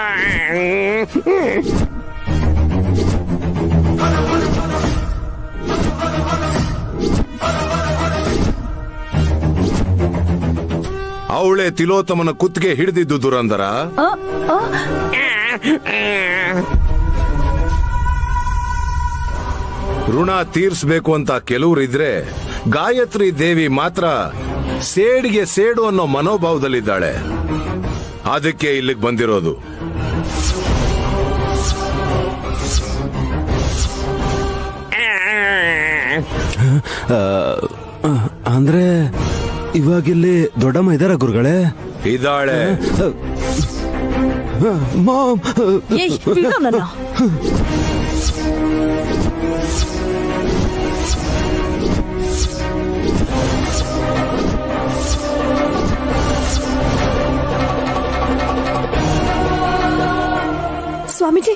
ಅವಳೆ ತಿಲೋತ್ತಮನ ಕುತ್ತಿಗೆ ಹಿಡಿದಿದ್ದು ದುರಂದರ. ಋಣ ತೀರ್ಸ್ಬೇಕು ಅಂತ ಕೆಲವರಿದ್ರೆ, ಗಾಯತ್ರಿ ದೇವಿ ಮಾತ್ರ ಸೇಡಿಗೆ ಸೇಡು ಅನ್ನೋ ಮನೋಭಾವದಲ್ಲಿದ್ದಾಳೆ. ಅದಕ್ಕೆ ಇಲ್ಲಿಗೆ ಬಂದಿರೋದು. ಅಂದ್ರೆ ಇವಾಗಿಲ್ಲಿ ದೊಡ್ಡಮ್ಮ ಇದಾರ ಗುರುಗಳೇ? ಇದ್ದಾಳೆ. ಮಾಮ್, ಸ್ವಾಮೀಜಿ,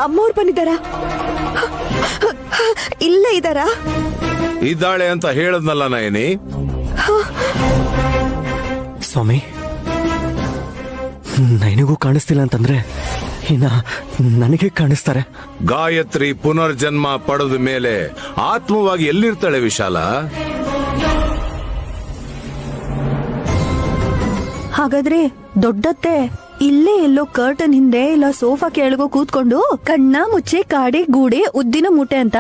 ಅಮ್ಮವ್ರು ಬಂದಿದ್ದಾರಾ? ಇಲ್ಲೇ ಇದ್ದಾರಾ? ಇದ್ದಾಳೆ ಅಂತ ಹೇಳದ್ನಲ್ಲ ನಯನಿ. ಸ್ವಾಮಿ, ನನಗೂ ಕಾಣಿಸ್ತಿಲ್ಲ ಅಂತಂದ್ರೆ ಇನ್ನ ನನಗೆ ಕಾಣಿಸ್ತಾರೆ. ಗಾಯತ್ರಿ ಪುನರ್ಜನ್ಮ ಪಡೆದ ಮೇಲೆ ಆತ್ಮವಾಗಿ ಎಲ್ಲಿರ್ತಾಳೆ ವಿಶಾಲ? ಹಾಗಾದ್ರೆ ದೊಡ್ಡತ್ತೆ ಇಲ್ಲೇ ಎಲ್ಲೋ ಕರ್ಟನ್ ಹಿಂದೆ ಇಲ್ಲ ಸೋಫಾ ಕೆಳಗೋ ಕೂತ್ಕೊಂಡು ಕಣ್ಣ ಮುಚ್ಚೆ ಕಾಡೆ ಗೂಡೆ ಉದ್ದಿನ ಮೂಟೆ ಅಂತ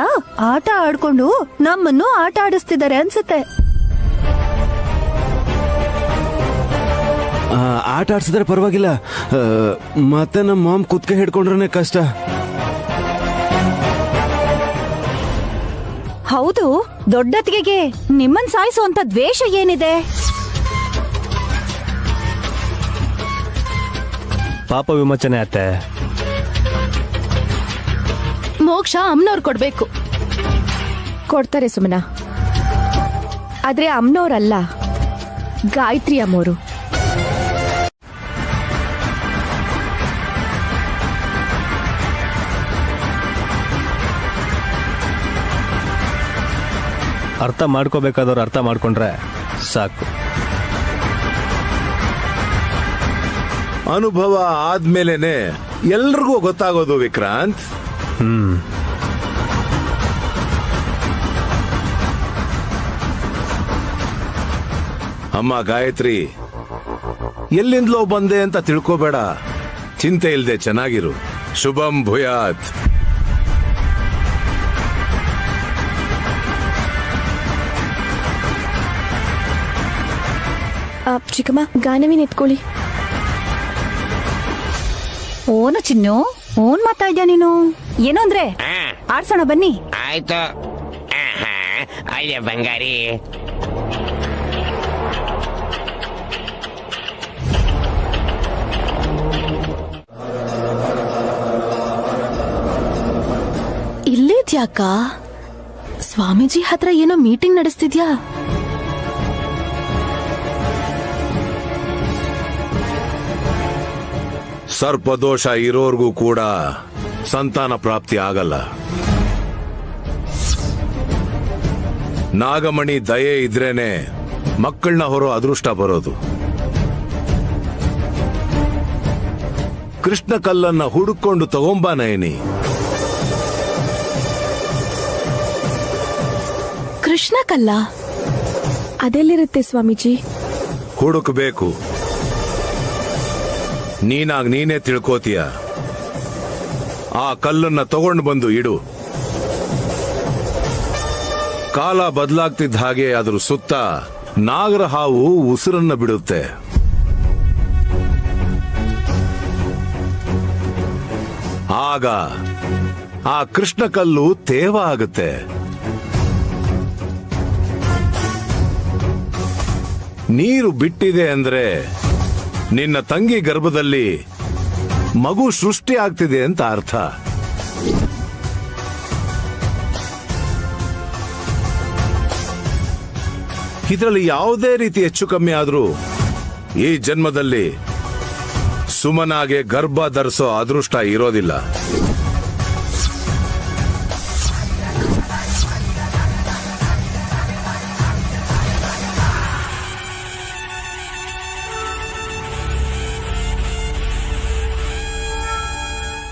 ಆಟ ಆಡ್ಕೊಂಡು ನಮ್ಮನ್ನು ಆಟ ಆಡಿಸ್ತಿದ್ದಾರೆ ಅನ್ಸುತ್ತೆ. ಆಟ ಆಡ್ಸಿದ್ರೆ ಪರವಾಗಿಲ್ಲ, ಮತ್ತೆ ನಮ್ಮ ಮಾಮ್ ಕುತ್ಕೆ ಹಿಡ್ಕೊಂಡ್ರೆ ಕಷ್ಟ. ಹೌದು, ದೊಡ್ಡತ್ತಿಗೆ ನಿಮ್ಮನ್ ಸಾಯಿಸುವಂತ ದ್ವೇಷ ಏನಿದೆ? ಪಾಪ ವಿಮೋಚನೆ ಅತ್ತೆ. ಮೋಕ್ಷ ಅಮ್ಮನವ್ರು ಕೊಡ್ಬೇಕು. ಕೊಡ್ತಾರೆ ಸುಮನ, ಆದ್ರೆ ಅಮ್ಮನವ್ರಲ್ಲ, ಗಾಯತ್ರಿ ಅಮ್ಮೋರು. ಅರ್ಥ ಮಾಡ್ಕೋಬೇಕಾದವ್ರು ಅರ್ಥ ಮಾಡ್ಕೊಂಡ್ರೆ ಸಾಕು. ಅನುಭವ ಆದ್ಮೇಲೆನೆ ಎಲ್ರಿಗೂ ಗೊತ್ತಾಗೋದು ವಿಕ್ರಾಂತ್. ಅಮ್ಮ ಗಾಯತ್ರಿ, ಎಲ್ಲಿಂದಲೋ ಬಂದೆ ಅಂತ ತಿಳ್ಕೋಬೇಡ. ಚಿಂತೆ ಇಲ್ದೆ ಚೆನ್ನಾಗಿರು. ಶುಭಂ ಭೂಯಾತ್. ಚಿಕ್ಕಮ್ಮ, ಗಾನವಿನ ಎತ್ಕೊಳ್ಳಿ. ಓನ ಚಿನ್ನು, ಓನ್ ಮಾತಾ ಇದ್ಯಾ ನೀನು? ಏನು ಅಂದ್ರೆ ಆಡ್ಸೋಣ ಬನ್ನಿ. ಆಯ್ತು. ಅಯ್ಯ ಬಂಗಾರಿ, ಇಲ್ಲೇದ್ಯಾಕ? ಸ್ವಾಮೀಜಿ ಹತ್ರ ಏನೋ ಮೀಟಿಂಗ್ ನಡೆಸ್ತಿದ್ಯಾ? ಸರ್ಪದೋಷ ಇರೋರ್ಗೂ ಕೂಡ ಸಂತಾನ ಪ್ರಾಪ್ತಿ ಆಗಲ್ಲ. ನಾಗಮಣಿ ದಯೆ ಇದ್ರೇನೆ ಮಕ್ಕಳನ್ನ ಹೊರೋ ಅದೃಷ್ಟ ಬರೋದು. ಕೃಷ್ಣ ಕಲ್ಲನ್ನ ಹುಡುಕೊಂಡು ತಗೊಂಬ ನಯನಿ. ಕೃಷ್ಣ ಕಲ್ಲ ಅದೆಲ್ಲಿರುತ್ತೆ ಸ್ವಾಮೀಜಿ? ಹುಡುಕಬೇಕು. ನೀನಾಗ್ ನೀನೇ ತಿಳ್ಕೋತೀಯ. ಆ ಕಲ್ಲನ್ನ ತಗೊಂಡು ಬಂದು ಇಡು. ಕಾಲ ಬದಲಾಗ್ತಿದ್ದ ಹಾಗೆ ಅದ್ರ ಸುತ್ತ ನಾಗರ ಹಾವು ಉಸಿರನ್ನ ಬಿಡುತ್ತೆ. ಆಗ ಆ ಕೃಷ್ಣ ಕಲ್ಲು ತೇವ ಆಗುತ್ತೆ. ನೀರು ಬಿಟ್ಟಿದೆ ಅಂದ್ರೆ ನಿನ್ನ ತಂಗಿ ಗರ್ಭದಲ್ಲಿ ಮಗು ಸೃಷ್ಟಿ ಆಗ್ತಿದೆ ಅಂತ ಅರ್ಥ. ಇದರಲ್ಲಿ ಯಾವುದೇ ರೀತಿ ಹೆಚ್ಚು ಕಮ್ಮಿ ಆದ್ರೂ ಈ ಜನ್ಮದಲ್ಲಿ ಸುಮನಾಗೆ ಗರ್ಭ ಧರಿಸೋ ಅದೃಷ್ಟ ಇರೋದಿಲ್ಲ.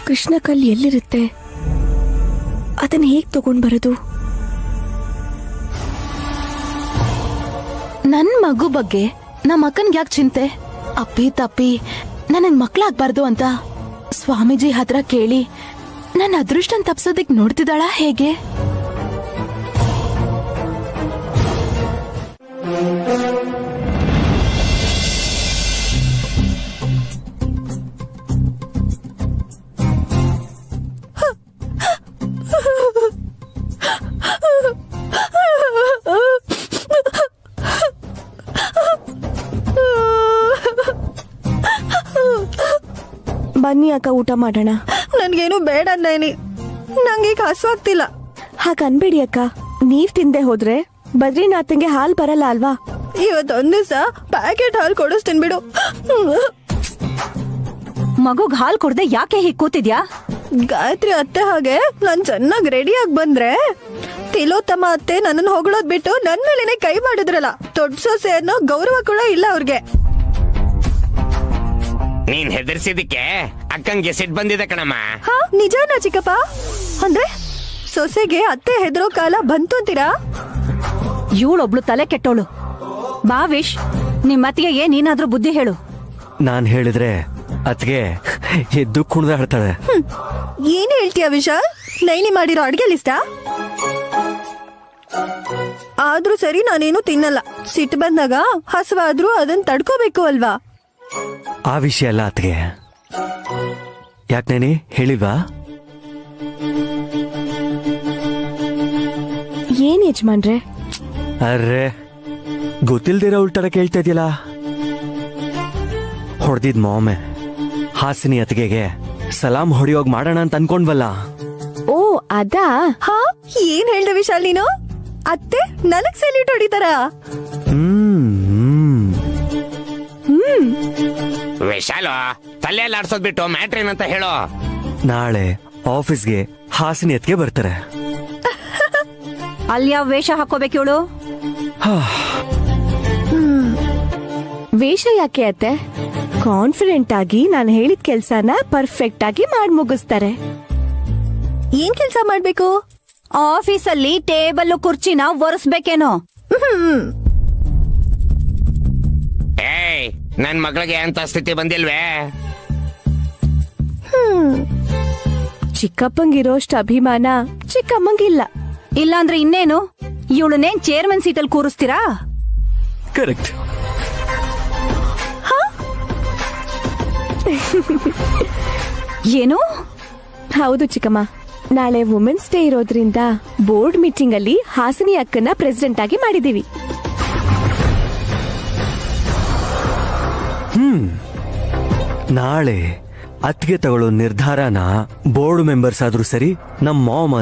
ಕೃಷ್ಣ ಕಲ್ ಎಲ್ಲಿರುತ್ತೆ? ಅದನ್ನ ಹೇಗ್ ತಗೊಂಡ್ ಬರೋದು? ನನ್ ಮಗು ಬಗ್ಗೆ ನಮ್ಮ ಅಕ್ಕನ್ಗೆ ಯಾಕೆ ಚಿಂತೆ? ಅಪ್ಪಿ ತಪ್ಪಿ ನನಗ್ ಮಕ್ಳಾಗ್ಬಾರ್ದು ಅಂತ ಸ್ವಾಮೀಜಿ ಹತ್ರ ಕೇಳಿ ನನ್ನ ಅದೃಷ್ಟನ್ ತಪ್ಸೋದಿಕ್ ನೋಡ್ತಿದ್ದಾಳ ಹೇಗೆ? ಬನ್ನಿ ಅಕ್ಕ, ಊಟ ಮಾಡೋಣ. ನನ್ಗೇನು ಬೇಡ ನೈನಿ, ನಂಗೀಗ ಹಸುವಾಗ್ತಿಲ್ಲ. ಹಾಗನ್ಬೇಡಿ ಅಕ್ಕ, ನೀವ್ ತಿಂದೆ ಹೋದ್ರೆ ಬದ್ರಿನಾಥಂಗೆ ಹಾಲ್ ಬರಲ್ಲ ಅಲ್ವಾ? ಇವತ್ತೊಂದ್ ದಿವಸ ಪ್ಯಾಕೆಟ್ ಹಾಲ್ ಕೊಡಿಸ್ತೀನಿ ಬಿಡು. ಮಗುಗ್ ಹಾಲ್ ಕೊಡ್ದೆ ಯಾಕೆ ಹೀಗ್ ಕೂತಿದ್ಯಾ? ಗಾಯತ್ರಿ ಅತ್ತೆ ಹಾಗೆ ನಾನ್ ಚೆನ್ನಾಗ್ ರೆಡಿ ಆಗಿ ಬಂದ್ರೆ ತಿಲೋತ್ತಮ ಅತ್ತೆ ನನ್ನನ್ನು ಹೊಗಳೋದ್ ಬಿಟ್ಟು ನನ್ ಮೇಲೇನೆ ಕೈ ಮಾಡಿದ್ರಲ್ಲ. ದೊಡ್ಡ ಸೊಸೆ ಅನ್ನೋ ಗೌರವ ಕೂಡ ಇಲ್ಲ ಅವ್ರಿಗೆ. ನೀನ್ ಹೆದರ್ಸಿದಕ್ಕೆ ಅಕ್ಕಂಗೆ ಸಿಟ್ ಬಂದಿದೆ ಕಣಮ್ಮ. ನಿಜಾನಾ ಚಿಕ್ಕಪ್ಪ? ಅಂದ್ರೆ ಸೊಸೆಗೆ ಅತ್ತೆ ಹೆದರೋ ಕಾಲ ಬಂತು ಅಂತೀರಾ? ಇವಳೊಬ್ಳು ತಲೆ ಕೆಟ್ಟೋಳು. ಬಾ ವಿಶ್, ನಿಮ್ಮತ್ತಿಗೆ ನೀನಾದ್ರೂ ಬುದ್ಧಿ ಹೇಳು. ನಾನ್ ಹೇಳಿದ್ರೆ ಅತ್ಗೆ ಎದ್ದು ಕುಣಿದಾಡ್ತಾಳೆ. ಏನ್ ಹೇಳ್ತೀಯ ವಿಶಾಲ್? ನೈನಿ ಮಾಡಿರೋ ಅಡ್ಗೆ ಲಿಸ್ಟಾ? ಆದ್ರೂ ಸರಿ, ನಾನೇನು ತಿನ್ನಲ್ಲ. ಸಿಟ್ಟು ಬಂದಾಗ ಹಸುವಾದ್ರೂ ಅದನ್ನ ತಡ್ಕೋಬೇಕು ಅಲ್ವಾ? ಆ ವಿಷಯ ಅಲ್ಲ ಅತ್ಗೆ. ಯಾಕೆ ಹೇಳಿಲ್ವಾ? ಏನ್ ಯಜಮಾನ್ರೆ? ಅರ್ರೆ, ಗೊತ್ತಿಲ್ದಿರ ಉಲ್ಟಾರ ಕೇಳ್ತಾ ಇದೆಯಲ್ಲ. ಹೊಡೆದಿದ್ ಮೊಮ್ಮೆ ಹಾಸಿನಿ ಅತ್ತಿಗೆಗೆ ಸಲಾಂ ಹೊಡಿಯೋಗ್ ಮಾಡೋಣ ಅಂತ ಅನ್ಕೊಂಡ್ವಲ್ಲ. ಓ ಅದಾ? ಹಾ, ಏನ್ ಹೇಳ್ದೆ ವಿಶಾಲ್ ನೀನು? ಅತ್ತೆ ನನಗ್ ಸೆಲ್ಯೂಟ್ ಹೊಡಿತಾರ? ವಿಶಾಲು, ತಲೆ ಎಲ್ಲ ಆಡ್ಸೋದ್ ಬಿಟ್ಟು ಮ್ಯಾಟ್ರ್ ಏನಂತ ಹೇಳೋ. ನಾಳೆ ಆಫೀಸ್ಗೆ ಹಾಸಿನಿ ಅತ್ತಿಗೆ ಬರ್ತಾರೆ. ಅಲ್ಲಿ ಯಾವ ವೇಷ ಹಾಕೋಬೇಕು ಇವಳು? ವೇಷ ಯಾಕೆ ಅತ್ತೆ? ಕಾನ್ಫಿಡೆಂಟ್ ಆಗಿ ನಾನು ಹೇಳಿದ ಕೆಲ್ಸನ ಪರ್ಫೆಕ್ಟ್ ಆಗಿ ಮಾಡಿ ಮುಗಿಸ್ತಾರೆ. ಏನ್ ಕೆಲ್ಸ ಮಾಡ್ಬೇಕು? ಆಫೀಸಲ್ಲಿ ಟೇಬಲ್ ಕುರ್ಚಿನ ಒರೆಸ್ಬೇಕೇನೋ? ಏಯ್, ನನ್ ಮಗಳಿಗೆ ಅಂತ ಸ್ಥಿತಿ ಬಂದಿಲ್ವೇ? ಚಿಕ್ಕಪ್ಪಂಗಿರೋಷ್ಟು ಅಭಿಮಾನ ಚಿಕ್ಕಮ್ಮಂಗಿಲ್ಲ. ಇಲ್ಲಾಂದ್ರೆ ಇನ್ನೇನು, ಇವಳನ್ನೇನ್ ಚೇರ್ಮನ್ ಸೀಟಲ್ಲಿ ಕೂರಿಸ್ತೀರಾ? ಕರೆಕ್ಟ್. ಏನು? ಹೌದು ಚಿಕ್ಕಮ್ಮ, ನಾಳೆ ವುಮೆನ್ಸ್ ಡೇ ಇರೋದ್ರಿಂದ ಬೋರ್ಡ್ ಮೀಟಿಂಗ್ ಅಲ್ಲಿ ಹಾಸಿನಿ ಅಕ್ಕನ ಪ್ರೆಸಿಡೆಂಟ್ ಆಗಿ ಮಾಡಿದೀವಿ. ನಾಳೆ ಅತ್ತಿಗೆ ತಗೊಳ್ಳೋ ನಿರ್ಧಾರನ ಬೋರ್ಡ್ ಮೆಂಬರ್ಸ್ ಆದ್ರೂ ಸರಿ, ನಮ್ಮ ಮಾಮ್